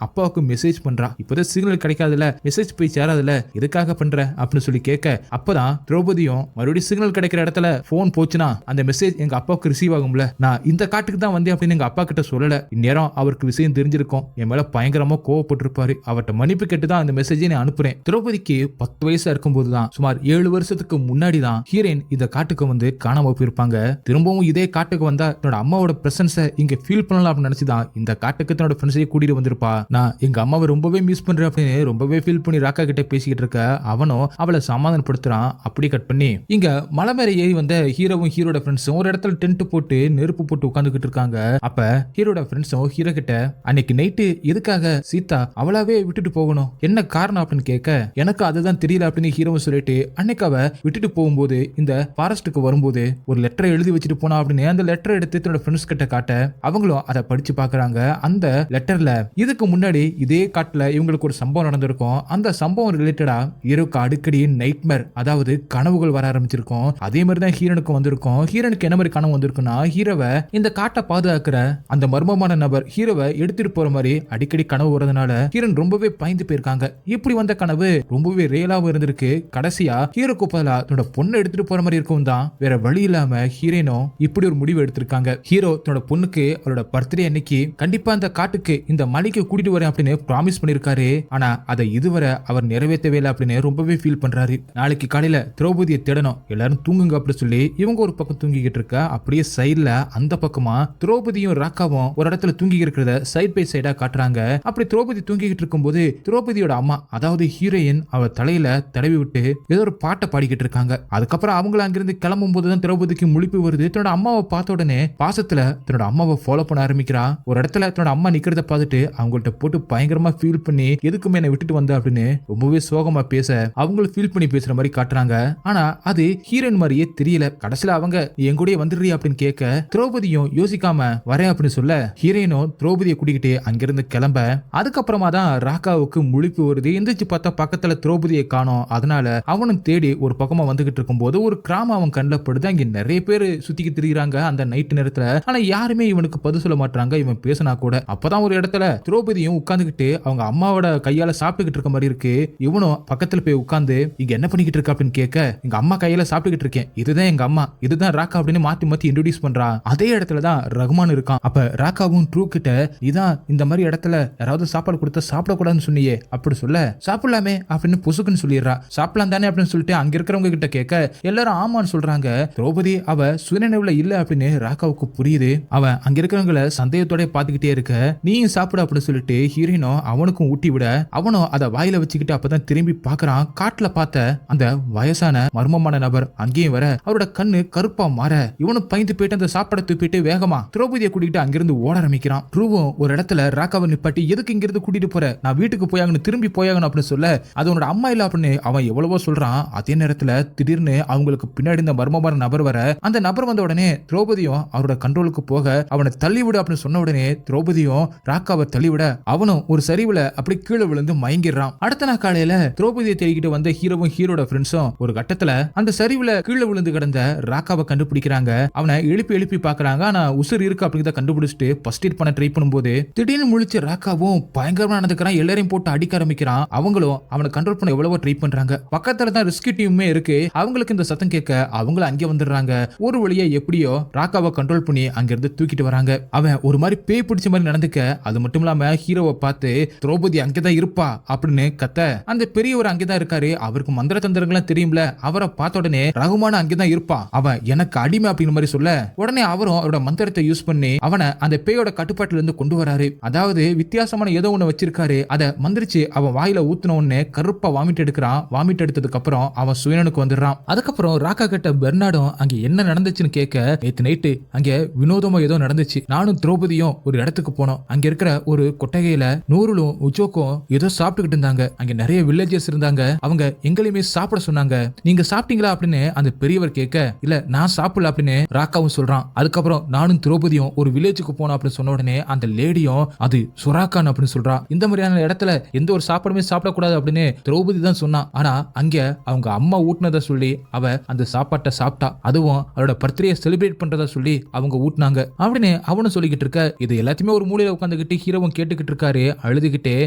அப்பாவுக்கு மெசேஜ் பண்றா. இப்பதான் சிக்னல் கிடைக்காதுல, மெசேஜ் போய் சேராதுல, எதுக்காக பண்ற அப்படின்னு சொல்லி கேட்க, அப்பதான் திரௌபதியும் மறுபடியும் சிக்னல் கிடைக்கிற இடத்துல போன் போச்சுன்னா அந்த மெசேஜ் எங்க அப்பாவுக்கு ரிசீவ் ஆகும்ல, நான் இந்த காட்டுக்கு தான் வந்தேன் அப்படின்னு எங்க அப்பா கிட்ட சொல்லல, இந்நேரம் அவருக்கு விஷயம் தெரிஞ்சிருக்கும், என் மேல பயங்கரமா கோவப்பட்டிருப்பாரு, அவர்கிட்ட மன்னிப்பு கேட்டு தான் அந்த மெசேஜை நான் அனுப்புறேன். திரௌபதிக்கு 10 வயசா இருக்கும்போது தான், சுமார் 7 வருஷத்துக்கு முன்னாடி தான் ஹீரோயின் இந்த காட்டுக்கு வந்து காணாம போயிருப்பாங்க. திரும்பவும் இதே காட்டுக்கு வந்தா தன்னோட அம்மாவோட பிரசன்ஸை இங்க ஃபீல் பண்ணலாம் அப்படின்னு நினைச்சுதான் இந்த காட்டுக்கு தன்னோட ஃப்ரெண்ட்ஸையே கூட்டிட்டு வந்திருப்பா. நான் எங்க அம்மாவை ரொம்பவே மிஸ் பண்றேன் அப்படின்னு ரொம்பவே ஃபீல் பண்ணி ராக்கா கிட்ட பேசிக்கிட்டு இருக்க, அவனும் அவளை சமாதானப்படுத்துறான். அப்படி கட் பண்ணி இங்க மலை மேல ஏறி வந்த ஹீரோவும் ஹீரோட ஃப்ரெண்ட்ஸும் ஒரு இடத்துல டென்ட் போட்டு நெருப்பு போட்டு உட்காந்துக்கிட்டு இருக்காங்க. அப்ப ஹீரோட ஃப்ரெண்ட்ஸும் ஹீரோ கிட்ட, அன்னைக்கு நைட்டு எதுக்காக சீதா அவளாவே விட்டுட்டு போகணும், என்ன காரணம் அப்படின்னு கேட்க, எனக்கு அதுதான் தெரியல அப்படின்னு ஹீரோவும் சொல்லிட்டு, அன்னைக்கு அவ விட்டுட்டு போகும்போது இந்த ஃபாரஸ்ட்டுக்கு வரும்போது ஒரு லெட்டரை எழுதி வச்சுட்டு போனா அப்படின்னு அந்த லெட்டரை எடுத்து தன்னோட ஃப்ரெண்ட்ஸ் கிட்ட காட்ட, அவங்களும் அதை படிச்சு பாக்குறாங்க. அந்த லெட்டர்ல இதுக்கு முன்னாடி இதே காட்டுல இவங்களுக்கு ஒரு சம்பவம் நடந்திருக்கும். அந்த சம்பவம் ரிலேட்டடா ஹீரோக்கு அடிக்கடி நைட்மேர், அதாவது கனவுகள் வர ஆரம்பிச்சிருக்கும். அதே மாதிரி தான் ஹீரோனுக்கு வந்திருக்கும். ஹீரோனுக்கு என்ன மாதிரி கனவு வந்திருக்குன்னா, ஹீரோவை இந்த காட்டை பாதுகாக்கிற அந்த மர்மமான நபர் ஹீரோவை எடுத்துட்டு போற மாதிரி அடிக்கடி கனவு வரதுனால ஹீரோன் ரொம்பவே பயந்து போயிருக்காங்க. இப்படி வந்த கனவு ரொம்பவே ரியலாவும் இருந்திருக்கு. கடைசியா ஹீரோக்கு பதிலா தன்னோட பொண்ணை எடுத்துட்டு போற மாதிரி இருக்கும் தான், வேற வழி இல்லாம ஹீரோனும் இப்படி ஒரு முடிவு எடுத்திருக்காங்க. ஹீரோ தன்னோட பொண்ணுக்கு அவரோட பர்த்டே அன்னைக்கு கண்டிப்பா அந்த காட்டுக்கு இந்த மலைக்கு கூட்டிட்டு வரேன் அப்படின்னு ப்ராமிஸ் பண்ணிருக்காரு. ஆனா அதை இதுவரை அவர் நிறைவேற்றவே இல்லை அப்படின்னு ரொம்பவே ஃபீல் பண்றாரு. நாளைக்கு காலையில திரௌபதியை தேடணும், எல்லாரும் தூங்குங்க அப்படி சொல்லி இவங்க ஒரு பக்கம் தூங்கிக்கிட்டு இருக்க, அப்படியே சைட்ல அந்த பக்கமா திரௌபதியும் ராக்காவும் ஒரு இடத்துல தூங்கி இருக்கிறத சைட் பை சைடா காட்டுறாங்க. அப்படி திரௌபதி தூங்கிக்கிட்டு இருக்கும்போது திரௌபதியோட அம்மா, அதாவது ஹீரோயின், அவ தலையில தடவி விட்டு ஏதோ ஒரு பாட்டை பாடிக்கிட்டு இருக்காங்க. அதுக்கப்புறம் அவங்கள அங்கிருந்து கிளம்பும் போதுதான் திரௌபதிக்கு முழிப்பு வருது. தன்னோட அம்மாவை பார்த்த உடனே பாசத்துல தன்னோட அம்மாவை ஃபாலோ பண்ண ஆரம்பிக்கிறா. ஒரு இடத்துல தன்னோட அம்மா நிக்கிறத பார்த்துட்டு அவங்கள்ட்ட போட்டு பயங்கரமா ஃபீல் பண்ணி, எதுக்குமே என்னை விட்டுட்டு வந்த அப்படின்னு ரொம்பவே சோகமா பேச, அவங்களும் ஃபீல் பண்ணி பேசுற மாதிரி காட்டுறாங்க. ஆனா அது ஹீரோயின் மாதிரியே தெரியல. கடைசியில அவங்க என் கூட வந்துடுறியா அப்படின்னு கேட்க, திரௌபதியும் யோசிக்காம வரேன் அப்படின்னு சொல்ல, ஹீரோயினும் திரௌபதியை கூட்டிக்கிட்டு அங்கிருந்து கிளம்ப, அதுக்கப்புறமா தான் ராக்காவுக்கு முழிப்பு வருது. எந்திரிச்சு பார்த்தா பக்கத்துல திரௌபதியை காணோம். அதனால அவனும் தேடி ஒரு பக்கமா வந்துகிட்டு இருக்கும் போது ஒரு கிராமம் அவன் கண்ணில் படுது. அங்க நிறைய பேர் சுத்திக்கிட்டு திரிகிறாங்க அந்த நைட் நேரத்துல. ஆனா யாருமே இவனுக்கு பதில் சொல்ல மாட்டாங்க, இவன் பேசினா கூட. அப்பதான் ஒரு இடத்துல திரௌபதியும் உட்கார்ந்துகிட்டு அவங்க அம்மாவோட கையால சாப்பிட்டுக்கிட்டு இருக்க மாதிரி இருக்கு. இவனும் பக்கத்துல போய் உட்கார்ந்து, இங்க என்ன பண்ணிக்கிட்டு இருக்க அப்படின்னு கேட்க, எங்க அம்மா கையில சாப்பிட்டுக்கிட்டு இருக்கேன், இதுதான் எங்க அம்மா, இதுதான் ராக்கா அப்படின்னு மாத்தி மாத்தி இன்ட்ரோடியூஸ் பண்றா. அதே இடத்துல தான் ரகுமான் இருக்கான். அப்ப ராக்காவும் ட்ரூ கிட்ட, இதான் இந்த மாதிரி இடத்துல யாராவது சாப்பாடு கொடுத்தா சாப்பிடக்கூடாதுன்னு சொன்னியே அப்படி சொல்ல, சாப்பிடலாமே அப்படின்னு புசுக்குன்னு சொல்லிடுறா. சாப்பிடலாம் தானே அப்படின்னு சொல்லிட்டு அங்க இருக்கிறவங்க கிட்ட கேட்க, எல்லாரும் ஆமான்னு சொல்றாங்க. திரௌபதி அவ சுயநினைவுல இல்ல அப்படின்னு ராக்காவுக்கு புரியுது. அவன் அங்க இருக்கிறவங்களை சந்தேகத்தோட பாத்துக்கிட்டே இருக்க, நீயும் சாப்பிட அப்படின்னு சொல்லிட்டு ஹீரோயினும் அவனுக்கும் ஊட்டி விட, அவனும் அதை வாயில வச்சுக்கிட்டு அப்பதான் திரும்பி பாக்குறான். காட்டுல பார்த்த அந்த வயசான மர்மமான நபர் அங்கேயும் வர, அவரோட கண்ணு கருப்பா மாற, இவனும் பயந்து போயிட்டு அந்த சாப்பாடை தூப்பிட்டு வேகமா திரௌபதியை கூட்டிட்டு அங்கிருந்து ஓட ஆரம்பிக்கிறான். ட்ரூவும் ஒரு இடத்துல ராக்காவை நிப்பாட்டி, எதுக்கு இங்கிருந்து கூட்டிட்டு போற, நான் வீட்டுக்கு போயாகணும், திரும்பி போயாகணும் அப்படின்னு சொல்ல, அது உன்னோட அம்மா இல்ல அப்படின்னு அவன் எவ்வளவோ சொல்றான். அதே நேரத்துல திடீர்னு அவங்களுக்கு பின்னாடி இந்த மர்மமான நபர் வர, அந்த நபர் வந்த உடனே திரௌபதியும் அவரோட கண்ட்ரோலுக்கு போக, அவனை தள்ளிவிடு அப்படின்னு சொன்ன உடனே திரௌபதியும் ராக்காவை தள்ளிவிட, அவனும் ஒரு சரிவுல அப்படி கீழே விழுந்து மயங்கிடுறான். அடுத்த நாள் காலையில திரௌபதியை தேடிக்கிட்டு வந்த ஹீரோவும் ஹீரோட ஃப்ரெண்ட்ஸும் ஒரு கட்டத்துல அந்த சரிவுல கீழே விழுந்து கிடந்த ராக்காவை கண்டுபிடிக்கிறாங்க. அவனை எழுப்பி எழுப்பி பாக்குறாங்க. ஆனா உசுர் இருக்கு அப்படிங்கிறத கண்டுபிடிச்சிட்டு ஃபர்ஸ்ட் எய்ட் பண்ண ட்ரை பண்ணும்போது திடீர்னு முழிச்சு ராக்காவும் பயங்கரமா நடந்துக்கிறான். எல்லாரையும் போட்டு அடிக்க ஆரம்பிக்கிறான். அவங்களும் அவனை கண்ட்ரோல் பண்ண எவ்வளவோ ட்ரை பண்றாங்க. பக்கத்துல தான் ரெஸ்கியூ டீமுமே இருக்கு. அவங்களுக்கு இந்த சத்தம் கேட்க அவங்களும் அங்கே வந்துடுறாங்க. ஒரு வழியா எப்படியோ ராக்காவை கண்ட்ரோல் பண்ணி அங்கிருந்து தூக்கிட்டு வராங்க. அவன் ஒரு மாதிரி பேய் பிடிச்ச மாதிரி நடந்துக்க, அது மட்டும் இல்லாம ஹீரோவை பார்த்து திரௌபதி அங்கேதான் இருப்பா அப்படின்னு கத்த, அந்த பெரியவர் அங்கேதான் இருக்காரு, அவருக்கு மந்திர தந்திரங்கள்லாம் தெரியும்ல, அவரை பார்த்த உடனே ரகுமான அங்கேதான் இருப்பா, அவன் எனக்கு அடிமை அப்படிங்கிற மாதிரி சொல்ல, உடனே அவரும் அவரோட மந்திரத்தை யூஸ் பண்ணி அவனை அந்த பேயோட கட்டுப்பாட்டுல இருந்து கொண்டு வராரு. அதாவது வித்தியாசமான ஏதோ ஒண்ணு வச்சிருக்காரு, அதை மந்திரிச்சு அவன் வாயில ஊத்துன உடனே கருப்பா வாமிட் எடுக்கிறான். வாமிட் எடுத்ததுக்கு அப்புறம் அவன் சுயனுக்கு வந்துடுறான். அதுக்கப்புறம் ராக்கா கிட்ட பெர்னாடும் அங்க என்ன நடந்துச்சுன்னு கேட்க, நேத்து நைட்டு அங்க வினோதமா ஏதோ நடந்துச்சு, நானும் திரௌபதியும் ஒரு இடத்துக்கு போனோம், அங்க இருக்கிற ஒரு கொட்டகையில நூறுலும் உஜோக்கும் ஏதோ சாப்பிட்டுக்கிட்டு இருந்தாங்க, அங்க நிறைய வில்லேஜர்ஸ் இருந்தாங்க, அவங்க எங்களையுமே சாப்பிட சொன்னாங்க, நீங்க சாப்பிட்டீங்களா அப்படின்னு அந்த பெரியவர் கேட்க, இல்ல நான் சாப்பிடல அப்படின்னு ராக்காவும் சொல்றான். அதுக்கப்புறம் நானும் திரௌபதியும் ஒரு வில்லேஜுக்கு போனோம் அப்படின்னு சொன்ன உடனே அந்த லேடியும் அது சுராக்கான் அப்படின்னு சொல்றா. இந்த மாதிரியான இடத்துல எந்த ஒரு சாப்பாடுமே சாப்பிடக்கூடாது அப்படின்னு திரௌபதி தான் சொன்னான். ஆனா அங்க அவங்க அம்மா ஊட்டினதை சொல்லி அவ அந்த சாப்பாட்டை சாப்பிட்டா, அதுவும் அவரோட பர்த்டே செலிப்ரேட் பண்றதா சொல்லி அவங்க அவங்க ஊட்டினாங்க அப்படின்னு அவனும் சொல்லிக்கிட்டு இருக்க. இது எல்லாத்தையுமே ஒரு மூலையில உட்காந்துக்கிட்டு ஹீரோவும் கேட்டுக்கிட்டு இருக்காரு அழுதுகிட்டே.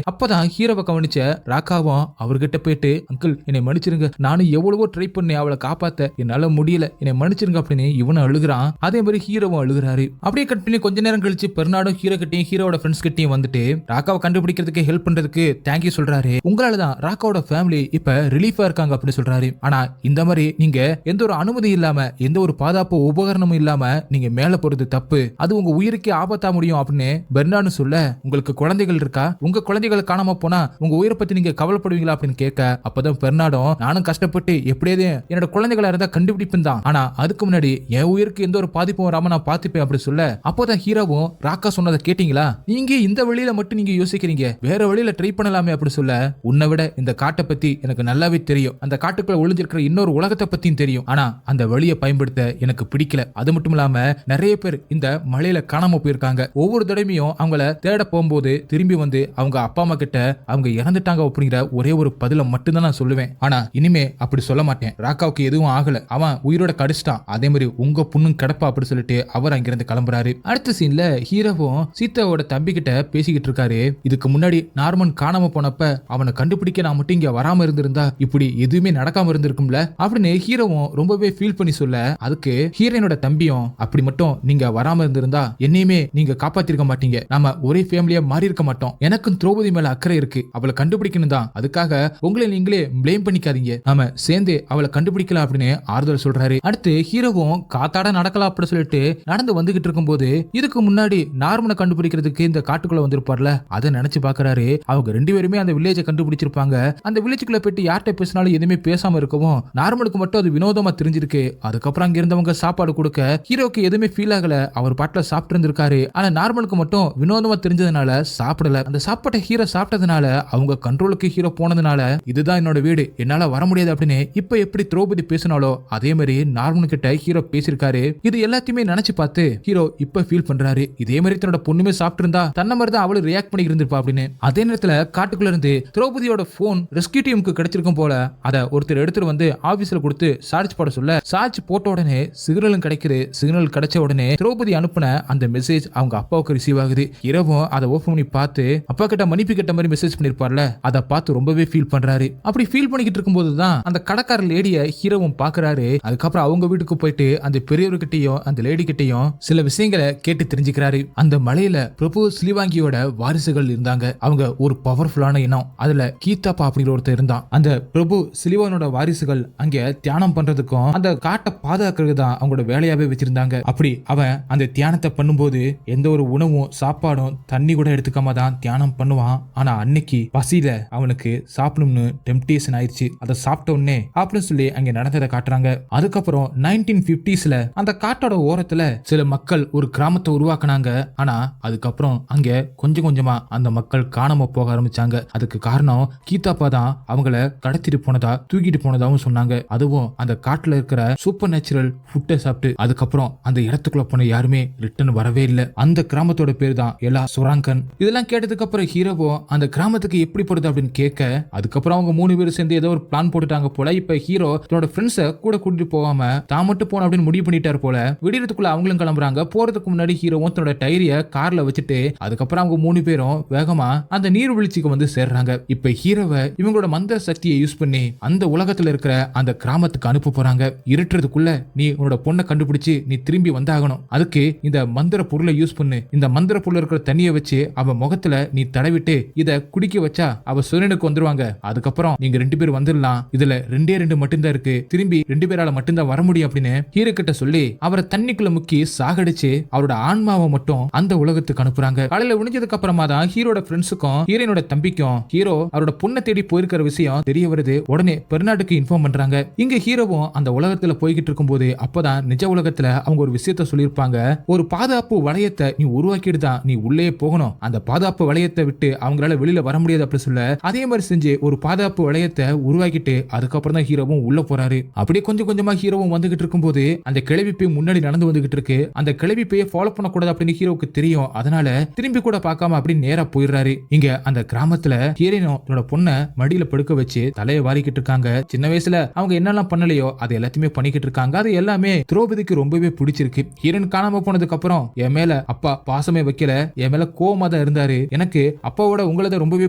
அப்பதான் ஹீரோவை கவனிச்ச ராக்காவும் அவர்கிட்ட போயிட்டு, அங்கிள் என்னை மன்னிச்சிருங்க, நானும் எவ்வளவோ ட்ரை பண்ணேன் அவளை காப்பாத்த, என்னால முடியல, என்னை மன்னிச்சிருங்க அப்படின்னு இவனும் அழுகுறான். அதே மாதிரி ஹீரோவும் அழுகுறாரு. அப்படியே கட் பண்ணி கொஞ்ச நேரம் கழிச்சு பெர்னாடும் ஹீரோ கிட்டையும் ஹீரோட ஃப்ரெண்ட்ஸ் கிட்டையும் வந்துட்டு ராக்காவை கண்டுபிடிக்கிறதுக்கு ஹெல்ப் பண்றதுக்கு தேங்க்யூ சொல்றாரு. உங்களாலதான் ராக்காவோட ஃபேமிலி இப்ப ரிலீஃபா இருக்காங்க அப்படின்னு சொல்றாரு. ஆனா இந்த மாதிரி நீங்க எந்த ஒரு அனுமதி இல்லாம எந்த ஒரு பாதுகாப்பு உபகரணமும் இல்லாம நீங்க மேல போறது தப்பு, அது உங்க உயிருக்கு ஆபத்தா முடியும் அப்படின்னு பெர்னார்டு சொல்ல, உங்களுக்கு குழந்தைகள் இருக்கா, உங்க குழந்தைகள் காணாம போனா உங்க உயிரை பத்தி நீங்க கவலைப்படுவீங்களா அப்படின்னு கேட்க, அப்பதான் பெர்னார்டும் நானும் கஷ்டப்பட்டு எப்படியாவது என்னோட குழந்தைகளா இருந்தா கண்டுபிடிப்பேன் தான், ஆனா அதுக்கு முன்னாடி என் உயிருக்கு எந்த ஒரு பாதிப்பும் வராம நான் பாத்துப்பேன் அப்படி சொல்ல, அப்போதான் ஹீரோவும் ராக்கா சொன்னதை கேட்டீங்களா, நீங்க இந்த வழியில மட்டும் நீங்க யோசிக்கிறீங்க, வேற வழியில ட்ரை பண்ணலாமே அப்படி சொல்ல, உன்னை விட இந்த காட்டை பத்தி எனக்கு நல்லாவே தெரியும், அந்த காட்டுக்குள்ள ஒளிஞ்சிருக்கிற இன்னொரு உலகத்தை பத்தியும் தெரியும், ஆனா அந்த வழியை பயன்படுத்த எனக்கு பிடிக்கல, அது மட்டும் இல்லாம நிறைய பேர் இந்த மலையில காணாம போயிருக்காங்க, ஒவ்வொரு தடவையும் அவங்கள தேட போகும்போது திரும்பி வந்து அவங்க அப்பா அம்மா கிட்ட அவங்க இறந்துட்டாங்க அப்படிங்கிற ஒரே ஒரு பதில மட்டும் தான் நான் சொல்லுவேன், ஆனா இனிமே அப்படி சொல்ல மாட்டேன், ராக்காவுக்கு எதுவும் ஆகல, அவன் உயிரோட கடிச்சிட்டான், அதே மாதிரி உங்க பொண்ணும் கிடப்பா அப்படி சொல்லிட்டு அவர் அங்கிருந்து கிளம்புறாரு. அடுத்த சீன்ல ஹீரோவும் சீதாவோட தம்பி கிட்ட பேசிக்கிட்டு இருக்காரு. இதுக்கு முன்னாடி நார்மன் காணாம போனப்ப அவனை கண்டுபிடிக்க நான் மட்டும் இங்க வராம இருந்திருந்தா இப்படி எதுவுமே நடக்காம இருந்திருக்கும்ல அப்படின்னு ஹீரோவும் ரொம்பவே ஃபீல் பண்ணி சொல்ல, அதுக்கு ஹீரோனோட தம்பியும் அப்படி மட்டும் நீங்க வராம இருந்திருந்தா என்னையுமே நீங்க காப்பாத்திருக்க மாட்டீங்க, நாம ஒரே ஃபேமிலியா மாறி இருக்க மாட்டோம், எனக்கும் திரௌபதி மேல அக்கறை இருக்கு, அவளை கண்டுபிடிக்கணும் தான், அதுக்காக உங்களை நீங்களே பிளேம் பண்ணிக்காதீங்க, நாம சேர்ந்து அவளை கண்டுபிடிக்கலாம் அப்படின்னு ஆறுதல் சொல்றாரு. அடுத்து ஹீரோவும் காத்தாட நடக்கலாம் அப்படி சொல்லிட்டு நடந்து வந்துகிட்டு இருக்கும் போது இதுக்கு முன்னாடி நார்மனை கண்டுபிடிக்கிறதுக்கு இந்த காட்டுக்குள்ள வந்திருப்பார்ல, அதை நினைச்சு பாக்குறாரு. அவங்க ரெண்டு பேருமே அந்த வில்லேஜை கண்டுபிடிச்சிருப்பாங்க, அந்த வில்லேஜுக்குள்ள போயிட்டு யார்கிட்ட பேசினாலும் எதுவுமே பேசாம இருக்கவும் நார்மலுக்கு மட்டும் அது வினோதமா தெரிஞ்சிருக்கு. அதுக்கப்புறம் அங்க இருந்தவங்க சாப்பாடு கொடுக்க ஹீரோக்கு எதுவுமே ஃபீல் ஆகல, அவர் பாட்டுல சாப்பிட்டு இருந்திருக்காரு, ஆனா நார்மலுக்கு மட்டும் வினோதமா தெரிஞ்சதுனால சாப்பிடல, அந்த சாப்பாட்டை ஹீரோ சாப்பிட்டதுனால அவங்க கண்ட்ரோலுக்கு ஹீரோ போனதுனால இதுதான் என்னோட வீடு, என்னால வர முடியாது அப்படின்னு இப்ப எப்படி திரௌபதி பேசினாலோ அதே மாதிரி நார்மல் கிட்ட ஹீரோ பேசிருக்காரு. இது எல்லாத்தையுமே நினைச்சு பார்த்து ஹீரோ இப்ப ஃபீல் பண்றாரு, இதே மாதிரி தன்னோட பொண்ணுமே சாப்பிட்டு இருந்தா தன்ன மாதிரி தான் அவளு ரியாக்ட் பண்ணி இருந்திருப்பா அப்படின்னு. அதே நேரத்துல காட்டுக்குள்ள இருந்து திரௌபதியோட போன் ரெஸ்கியூ டீமுக்கு கிடைச்சிருக்கும் போல, அத ஒருத்தர் எடுத்துட்டு வந்து ஆபீஸ்ல கொடுத்து சார்ஜ் போட சொல்ல, சார்ஜ் போட்ட உடனே சிக்னலும் கிடைக்குது. சிக்னல் கிடைச்ச உடனே திரௌபதி அனுப்பின அந்த மெசேஜ் அவங்க அப்பாவுக்கு ரிசீவ் ஆகுது. ஹீரோவும் அதை ஓபன் பண்ணி பார்த்து அப்பா கிட்ட மன்னிப்பு கேட்ட மாதிரி மெசேஜ் பண்ணிருப்பார்ல, அதை பார்த்து ரொம்பவே ஃபீல் பண்றாரு. அப்படி ஃபீல் பண்ணிக்கிட்டு இருக்கும்போது தான் அந்த கடைக்கார லேடிய ஹீரோவும் பாக்குறாரு. அதுக்கப்புறம் அவங்க வீட்டுக்கு போயிட்டு அந்த பெரியவர்கிட்டையும் அந்த லேடி கிட்டையும் சில விஷயங்களை கேட்டு தெரிஞ்சுக்கிறாரு. அந்த மலையில பிரபு ஸ்லிவாங்கியோட வாரிசுகள் இருந்தாங்க, அவங்க ஒரு பவர்ஃபுல்லான இனம், அதுல கீதாப்பா அப்படிங்கிற ஒருத்தர் இருந்தான். அந்த பிரபு ஸ்லிவானோட வாரிசுகள் அங்க தியானம் பண்றதுக்கும் அந்த காட்டை பாதுகாக்கிறது தான் அவங்களோட வேலையாவே வச்சிருந்தாங்க. அப்படி அவன் அந்த தியானத்தை பண்ணும்போது எந்த ஒரு உணவும் சாப்பாடும் தண்ணி கூட எடுத்துக்காம தான் தியானம் பண்ணுவான். ஆனா அன்னைக்கு பசியில அவனுக்கு சாப்பிடணும்னு டெம்டேஷன் ஆயிடுச்சு, அதை சாப்பிட்ட உடனே அப்படின்னு சொல்லி அங்க நடந்ததை காட்டுறாங்க. அதுக்கப்புறம் 1950ஸ்ல அந்த காட்டோட ஓரத்துல சில மக்கள் ஒரு கிராமத்தை உருவாக்குனாங்க. ஆனா அதுக்கப்புறம் அங்க கொஞ்சம் கொஞ்சமா அந்த மக்கள் காணாம போக ஆரம்பிச்சாங்க. அதுக்கு காரணம் கீதாப்பா தான் அவங்கள கடத்திட்டு போனதா தூக்கிட்டு போனதாவும் சொன்னாங்க. அதுவும் அந்த காட்டுல இருக்கிற சூப்பர் நேச்சுரல் ஃபுட்டை சாப்பிட்டு அதுக்கப்புறம் அந்த இடத்துக்குள்ள போன யாருமே ரிட்டர்ன் வரவே இல்லை. அந்த கிராமத்தோட பேர் தான் எல்லா சுராங்கன். இதெல்லாம் கேட்டதுக்கு அப்புறம் ஹீரோவோ அந்த கிராமத்துக்கு எப்படி போறது அப்படின்னு கேட்க, அதுக்கப்புறம் அவங்க 3 பேரும் சேர்ந்து ஏதோ ஒரு பிளான் போட்டுட்டாங்க போல. இப்ப ஹீரோ தன்னோட ஃப்ரெண்ட்ஸை கூட கூட்டிட்டு போகாம தான் மட்டும் போன அப்படின்னு முடிவு பண்ணிட்டாரு போல. விடியறதுக்குள்ள அவங்களும் கிளம்புறாங்க. போறதுக்கு முன்னாடி ஹீரோவும் தன்னோட டைரிய கார்ல வச்சுட்டு அதுக்கப்புறம் அவங்க 3 பேரும் வேகமா அந்த நீர்வீழ்ச்சிக்கு வந்து சேர்றாங்க. இப்ப ஹீரோவை இவங்களோட மந்திர சக்தியை யூஸ் பண்ணி அந்த உலகத்துல இருக்கிற அந்த கிராமத்துக்கு அனுப்ப போறாங்க. இருட்டுறதுக்குள்ள நீ உன்னோட பொண்ணை கண்டுபிடிச்சு நீ திரும்பி வந்தாகணும், அதுக்கு இந்த மந்திர பொருளை யூஸ் பண்ணு, இந்த மந்திர பொருள் இருக்கிற தண்ணியை வச்சு அவ முகத்துல நீ தடவிட்டு இத குடிக்க வச்சா அவ சுரனுக்கு வந்துருவாங்க. அதுக்கப்புறம் நீங்க 2 பேர் வந்துடலாம், இதுல 2 மட்டும்தான் இருக்கு, திரும்பி 2 பேரால மட்டும்தான் வர முடியும் அப்படின்னு ஹீரோ கிட்ட சொல்லி அவரை தண்ணிக்குள்ள முக்கி சாகடிச்சு அவரோட ஆன்மாவை மட்டும் அந்த உலகத்துக்கு அனுப்புறாங்க. காலையில விடிஞ்சதுக்கு அப்புறமா தான் ஹீரோட ஃப்ரெண்ட்ஸுக்கும் ஹீரோனோட தம்பிக்கும் ஹீரோ அவரோட பொண்ணை தேடி போயிருக்கிற விஷயம் தெரிய வருது. உடனே பெர்னார்டுக்கு இன்ஃபார்ம் பண்றாங்க. இங்க ஹீரோவும் அந்த உலகத்துல போய்கிட்டு இருக்கும் போது அப்பதான் நிஜ உலகத்துல அவங்க ஒரு விஷயத்த சொல்லியிருப்பாங்க. ஒரு பாதுகாப்பு வளையத்தை நீ உருவாக்கிட்டு தான் நீ உள்ளே போகணும், அந்த பாதுகாப்பு வளையத்தை விட்டு அவங்களால வெளியில வர முடியாது அப்படி சொல்ல, அதே மாதிரி செஞ்சு ஒரு பாதுகாப்பு வளையத்தை உருவாக்கிட்டு அதுக்கப்புறம் தான் ஹீரோவும் உள்ள போறாரு. அப்படியே கொஞ்சம் கொஞ்சமா ஹீரோவும் வந்துகிட்டு இருக்கும் போது அந்த கிளவி போய் முன்னாடி நடந்து வந்துகிட்டு இருக்கு. அந்த கிளவி போய் ஃபாலோ பண்ணக்கூடாது அப்படின்னு ஹீரோவுக்கு தெரியும். அதனால திரும்பி கூட பார்க்காம அப்படி நேரா போயிடுறாரு. இங்க அந்த கிராமத்துல ஹீரோனும் தன்னோட பொண்ணை மடியில படுக்க வச்சு தலையை வாரிக்கிட்டு இருக்காங்க. சின்ன வயசுல அவங்க என்னெல்லாம் பண்ணலையோ அது எல்லாத்தையுமே பண்ணிக்கிட்டு இருக்காங்க. அது எல்லாமே திரௌபதிக்கு ரொம்பவே பிடிச்சிருக்கு. ஹீரோயின் காணாம போனதுக்கு அப்புறம் என் மேல அப்பா பாசமே வைக்கல, என் மேல கோவமா தான் இருந்தாரு, எனக்கு அப்பாவோட உங்களத ரொம்பவே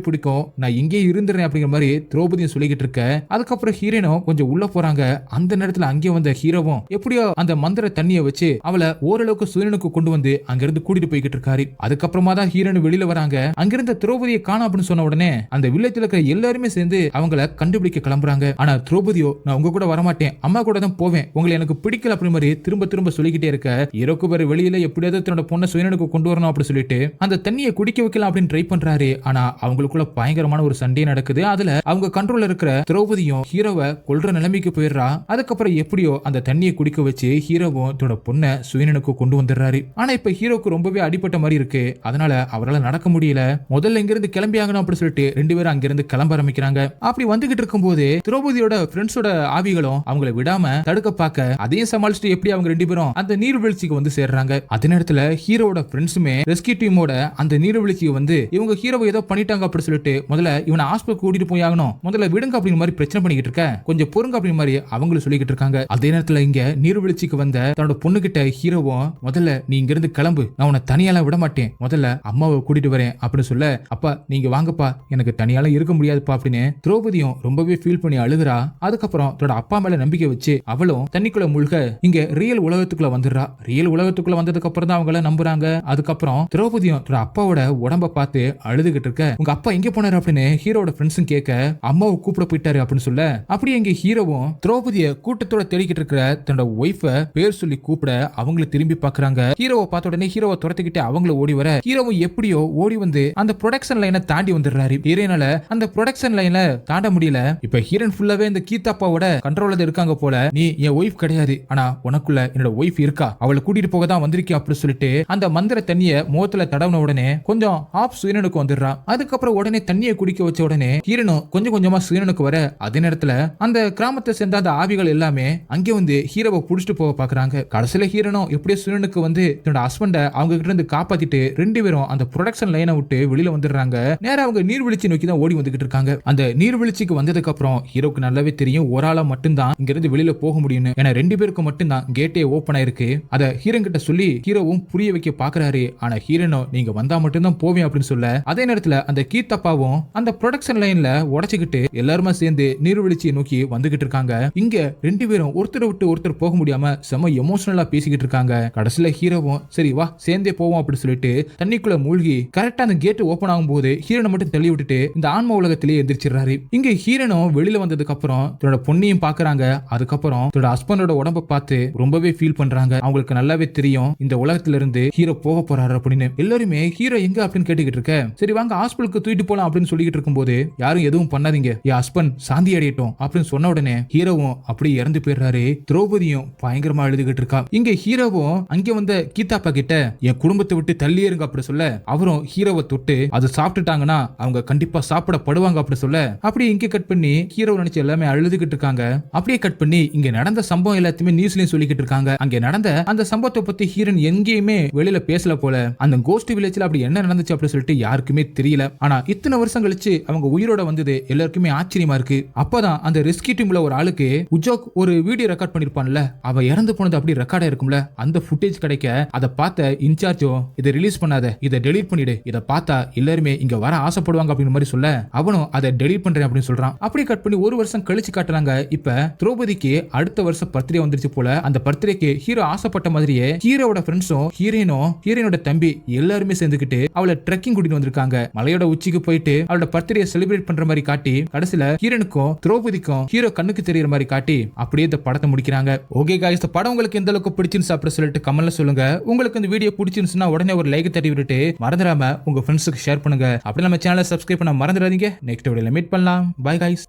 பிடிக்கும், நான் இங்கே இருந்துறேன் அப்படிங்கிற மாதிரி திரௌபதியும் சொல்லிக்கிட்டு இருக்க. அதுக்கப்புறம் ஹீரோனும் கொஞ்சம் உள்ள போறாங்க. அந்த நேரத்துல அங்கே வந்த ஹீரோவும் எப்படியோ அந்த மந்திர தண்ணியை வச்சு அவளை ஓரளவுக்கு சூரியனுக்கு கொண்டு வந்து அங்கிருந்து கூட்டிட்டு போய்கிட்டு இருக்காரு. அதுக்கப்புறமா தான் ஹீரோன் வெளியில வராங்க. அங்கிருந்த திரௌபதியை காணோம் அப்படின்னு சொன்ன உடனே அந்த வில்லேஜ்ல இருக்கிற எல்லாருமே சேர்ந்து அவங்கள கண்டுபிடிக்க கிளம்புறாங்க. ஆனா திரௌபதியோ நான் உங்க கூட வரமாட்டேன், அம்மா கூட தான் போவேன், உங்களை எனக்கு பிடிக்கல அப்படி மாதிரி திரும்ப திரும்ப சொல்லிக்கிட்டே இருக்க. ஹீரோக்கு வேற வெளியில எப்படியாவது தன்னோட பொண்ணை சுயனுக்கு கொண்டு வரணும் அப்படின்னு சொல்லிட்டு அந்த தண்ணியை குடிக்க வைக்கலாம் அப்படின்னு ட்ரை பண்றாரு. ஆனா அவங்களுக்குள்ள பயங்கரமான ஒரு சண்டை நடக்குது. அதுல அவங்க கண்ட்ரோல்ல இருக்கிற திரௌபதியும் ஹீரோவை கொல்ற நிலைமைக்கு போயிடுறா. அதுக்கப்புறம் எப்படியோ அந்த தண்ணியை குடிக்க வச்சு ஹீரோவும் தன்னோட பொண்ணை சுயனுக்கு கொண்டு வந்துடுறாரு. ஆனா இப்ப ஹீரோக்கு ரொம்பவே அடிபட்ட மாதிரி இருக்கு. அதனால அவரால் நடக்க முடியல. முதல்ல இங்கிருந்து கிளம்பி ஆகணும் அப்படின்னு சொல்லிட்டு ரெண்டு பேரும் அங்கிருந்து கிளம்ப ஆரம்பிக்கிறாங்க. அப்படி வந்துகிட்டு இருக்கும்போது திரௌபதியோட ஃப்ரெண்ட்ஸோட ஆவிகளும் அவங்களை விடாம தடுக்க பார்க்க அதையும் சமாளிச்சுட்டு எப்படி அவங்க ரெண்டு பேரும் அந்த நீர்வீழ்ச்சிக்கு வந்து சேர்றாங்க. அதே நேரத்துல ஹீரோட ஃப்ரெண்ட்ஸுமே ரெஸ்கியூ டீமோட அந்த நீர்வீழ்ச்சிக்கு வந்து இவங்க ஹீரோவை ஏதோ பண்ணிட்டாங்க அப்படின்னு சொல்லிட்டு முதல்ல இவனை ஹாஸ்பிட்டல் கூட்டிட்டு போய் ஆகணும், முதல்ல விடுங்க அப்படிங்கிற மாதிரி பிரச்சனை பண்ணிக்கிட்டு இருக்க, கொஞ்சம் பொறுங்க அப்படிங்கிற மாதிரி அவங்களும் சொல்லிக்கிட்டு இருக்காங்க. அதே நேரத்துல இங்க நீர்வீழ்ச்சிக்கு வந்த தன்னோட பொண்ணு கிட்ட ஹீரோவும் முதல்ல நீ இங்க இருந்து கிளம்பு, நான் உன்னை தனியாலாம் விட மாட்டேன், முதல்ல அம்மாவை கூட்டிட்டு வரேன் அப்படின்னு சொல்ல, அப்பா நீங்க வாங்கப்பா, எனக்கு தனியால இருக்க முடியாதுப்பா அப்படின்னு திரௌபதியும் ரொம்பவே ஃபீல் பண்ணி அழுகுறா. அதுக்கப்புறம் தன்னோட அப்பா மேல நம்பிக்கை வச்சு அவளும் தண்ணிக்குள்ள மூழ்க இங்க ரியல் உலகத்துக்குள்ள வந்துடுறா. ரியல் உலகத்துக்குள்ள வந்ததுக்கு அப்புறம் தான் அவங்கள நம்புறாங்க. அதுக்கப்புறம் திரௌபதியும் தன்னோட அப்பாவோட உடம்ப பார்த்து அழுதுகிட்டு இருக்க. உங்க அப்பா எங்க போனாரு அப்படின்னு ஹீரோட ஃப்ரெண்ட்ஸும் கேட்க, அம்மாவை கூப்பிட போயிட்டாரு அப்படின்னு சொல்ல, அப்படியே இங்க ஹீரோவும் திரௌபதியை கூட்டத்தோட தேடிக்கிட்டு இருக்கிற தன்னோட ஒய்ஃப பேர் சொல்லி கூப்பிட அவங்களை திரும்பி பாக்குறாங்க. ஹீரோவை பார்த்த உடனே ஹீரோவை துரத்திக்கிட்டு அவங்கள ஓடி வர ஹீரோவும் எப்படியோ ஓடி வந்து அந்த ப்ரொடக்ஷன் லைனை தாண்டி வந்துடுறாரு. ஹீரோனால அந்த ப்ரொடக்ஷன் லைன்ல தாண்ட முடியல. இப்ப ஹீரோன் ஃபுல்லாவே இந்த கீதாப்பாவோட கண்ட்ரோல்ல இருக்காங்க போல. நீ என் ஒய்ஃப் கிடையாது, ஆனா உனக்குள்ள என்னோட ஒய்ஃப் இருக்கா, அவளை கூட்டிட்டு போக தான் வந்திருக்கேன் அப்படின்னு சொல்லிட்டு அந்த மந்திர தண்ணிய முகத்துல தடவின உடனே கொஞ்சம் ஆப் சுயனுக்கு வந்துடுறா. அதுக்கப்புறம் உடனே தண்ணியை குடிக்க வச்ச உடனே ஹீரோனும் கொஞ்சம் கொஞ்சமா சுயனுக்கு வர, அதே நேரத்துல அந்த கிராமத்தை சேர்ந்த அந்த ஆவிகள் எல்லாமே அங்கே வந்து ஹீரோவை புடிச்சிட்டு போக பாக்குறாங்க. கடைசியில ஹீரோனும் எப்படியோ சுயனுக்கு வந்து தன்னோட ஹஸ்பண்ட அவங்க கிட்ட இருந்து காப்பாத்திட்டு ரெண்டு பேரும் அந்த ப்ரொடக்ஷன் லைனை விட்டு வெளியில வந்துடுறாங்க. நேரா அவங்க நீர்வீழ்ச்சி நோக்கி தான் ஓடி வந்துகிட்டு இருக்காங்க. அந்த நீர்வீழ்ச்சிக்கு வந்ததுக்கு அப்புறம் ஹீரோக்கு நல்லாவே தெரியும் ஒரு ஆளா மட்டும்தான் இங்க இருந்து வெளியில போக முடியும்னு. ஏன்னா ரெண்டு பேருக்கு மட்டும்தான் கேட்டே ஓபன் ஆயிருக்கு. அத ஹீரோன் கிட்ட சொல்லி ஹீரோவும் புரிய வைக்க பாக்குறாரு. ஆனா ஹீரோனோ நீங்க வந்தா மட்டும்தான் போவேன் அப்படின்னு சொல்ல, அதே நேரத்துல அந்த கீதப்பாவும் அந்த ப்ரொடக்ஷன் லைன்ல உடைச்சுக்கிட்டு எல்லாருமே சேர்ந்து நீர்வீழ்ச்சியை நோக்கி வந்துகிட்டு இருக்காங்க. இங்க ரெண்டு பேரும் ஒருத்தரை விட்டு ஒருத்தர் போக முடியாம செம எமோஷனலா பேசிக்கிட்டு இருக்காங்க. கடைசியில ஹீரோவும் சரி வா சேர்ந்தே போவோம் அப்படின்னு சொல்லிட்டு தண்ணிக்குள்ள மூழ்கி கரெக்டா அந்த கேட் ஓபன் ஆகும் போது ஹீரோனை மட்டும் தள்ளி விட்டுட்டு இந்த ஆன்ம உலகத்திலேயே எந்திரிச்சிடுறாரு. இங்க ஹீரோனும் வெளியில வந்ததுக்கு அப்புறம் தன்னோட பொண்ணையும் பாக்குறாங்க. அதுக்கப்புறம் தன்னோட ஹஸ்பண்டோட உடம்ப பார்த்து ரொம்பவே ஃபீல் பண்றாங்க. அவங்களுக்கு நல்லாவே தெரியும் இந்த உலகத்துல இருந்து ஹீரோ போக போறாரு அப்படின்னு. எல்லாருமே ஹீரோ எங்க அப்படின்னு கேட்டுக்கிட்டு இருக்க, சரி வாங்க ஹாஸ்பிட்டலுக்கு தூக்கிட்டு போலாம் அப்படின்னு சொல்லிட்டு இருக்கும்போது யாரும் எதுவும் பண்ணாதீங்க, என் ஹஸ்பண்ட் சாந்தி அடையட்டும் அப்படின்னு சொன்ன உடனே ஹீரோவும் அப்படி இறந்து போயிடுறாரு. திரௌபதியும் பயங்கரமா எழுதுகிட்டு இருக்கா. இங்க ஹீரோவும் அங்க வந்த கீதாப்பா கிட்ட என் குடும்பத்தை விட்டு தள்ளி இருங்க அப்படி சொல்ல, அவரும் ஹீரோவை தொட்டு அது சாப்பிட்டுட்டாங்கன்னா அவங்க கண்டிப்பா சாப்பிடப்படுவாங்க அப்படி சொல்ல, அப்படியே இங்க கட் பண்ணி ஹீரோ நினைச்சு எல்லாமே அழுதுகிட்டு இருக்காங்க. அப்படியே கட் பண்ணி இங்க நடந்த சம்பவம் எல்லாத்தையுமே நியூஸ்லயும் சொல்லிக்கிட்டு இருக்காங்க. அங்க நடந்த அந்த சம்பவத்தை பத்தி ஹீரோன் எங்கேயுமே வெளியில பேசல போல. அந்த கோஸ்ட் வில்லேஜ்ல அப்படி என்ன நடந்துச்சு அப்படி சொல்லிட்டு யாருக்குமே தெரியல. ஆனா இத்தனை வருஷம் கழிச்சு அவங்க உயிரோட வந்தது எல்லாருக்குமே ஆச்சரியமா இருக்கு. அப்பதான் அந்த ரெஸ்கியூ டீம்ல ஒரு ஆளுக்கு உஜோக் ஒரு வீடியோ ரெக்கார்ட் பண்ணிருப்பான்ல, அவ இறந்து போனது அப்படி ரெக்கார்டா இருக்கும்ல, அந்த ஃபுட்டேஜ் கிடைக்க அதை பார்த்த இன்சார்ஜோ இதை ரிலீஸ் பண்ணாத, இதை டெலீட் பண்ணிடு, இதை பார்த்தா எல்லாருமே இங்க வர ஆசைப்படுவாங்க அப்படிங்கிற மாதிரி சொல்ல, அவனும் அதை டெலீட் பண்றேன் அப்படின்னு சொல்றான். அப்படியே கட் பண்ணி ஒரு வருஷம் கழிச்சு காட்டுறாங்க. இப்ப திரௌபதிக்கு அடுத்த வருஷம் பர்த்டே வந்துருச்சு போல. அந்த பர்த்டேக்கு ஹீரோ ஆசைப்பட்ட மாதிரியே ஹீரோட ஃப்ரெண்ட்ஸும் ஹீரோனோட தம்பி எல்லாருமே சேர்ந்துக்கிட்டு அவளை ட்ரெக்கிங் கூட்டிட்டு வந்திருக்காங்க. மலையோட உச்சிக்கு போயிட்டு அவளோட பர்த்டே செலிப்ரேட் பண்ற மாதிரி காட்டி கடைசியில ஹீரோனுக்கும் திரௌபதிக்கும் ஹீரோ கண்ணுக்கு தெரியற மாதிரி காட்டி அப்படியே இந்த படத்தை முடிக்கிறாங்க. ஓகே गाइस, இந்த படம் உங்களுக்கு எந்த அளவுக்கு பிடிச்சிருந்துச்சு அப்படி சொல்லிட்டு கமெண்ட்ல சொல்லுங்க. உங்களுக்கு இந்த வீடியோ பிடிச்சிருந்துச்சுன்னா உடனே ஒரு லைக் தட்டி விட்டுட்டு மறந்துடாம உங்க ஃப்ரெண்ட்ஸுக்கு ஷேர் பண்ணுங்க. அப்படி நம்ம சேனலை சப்ஸ்கிரைப் பண்ண மறந்துடாதீங்க. நெக்ஸ்ட் வீடியோல மீட் பண்ணலாம். By guys.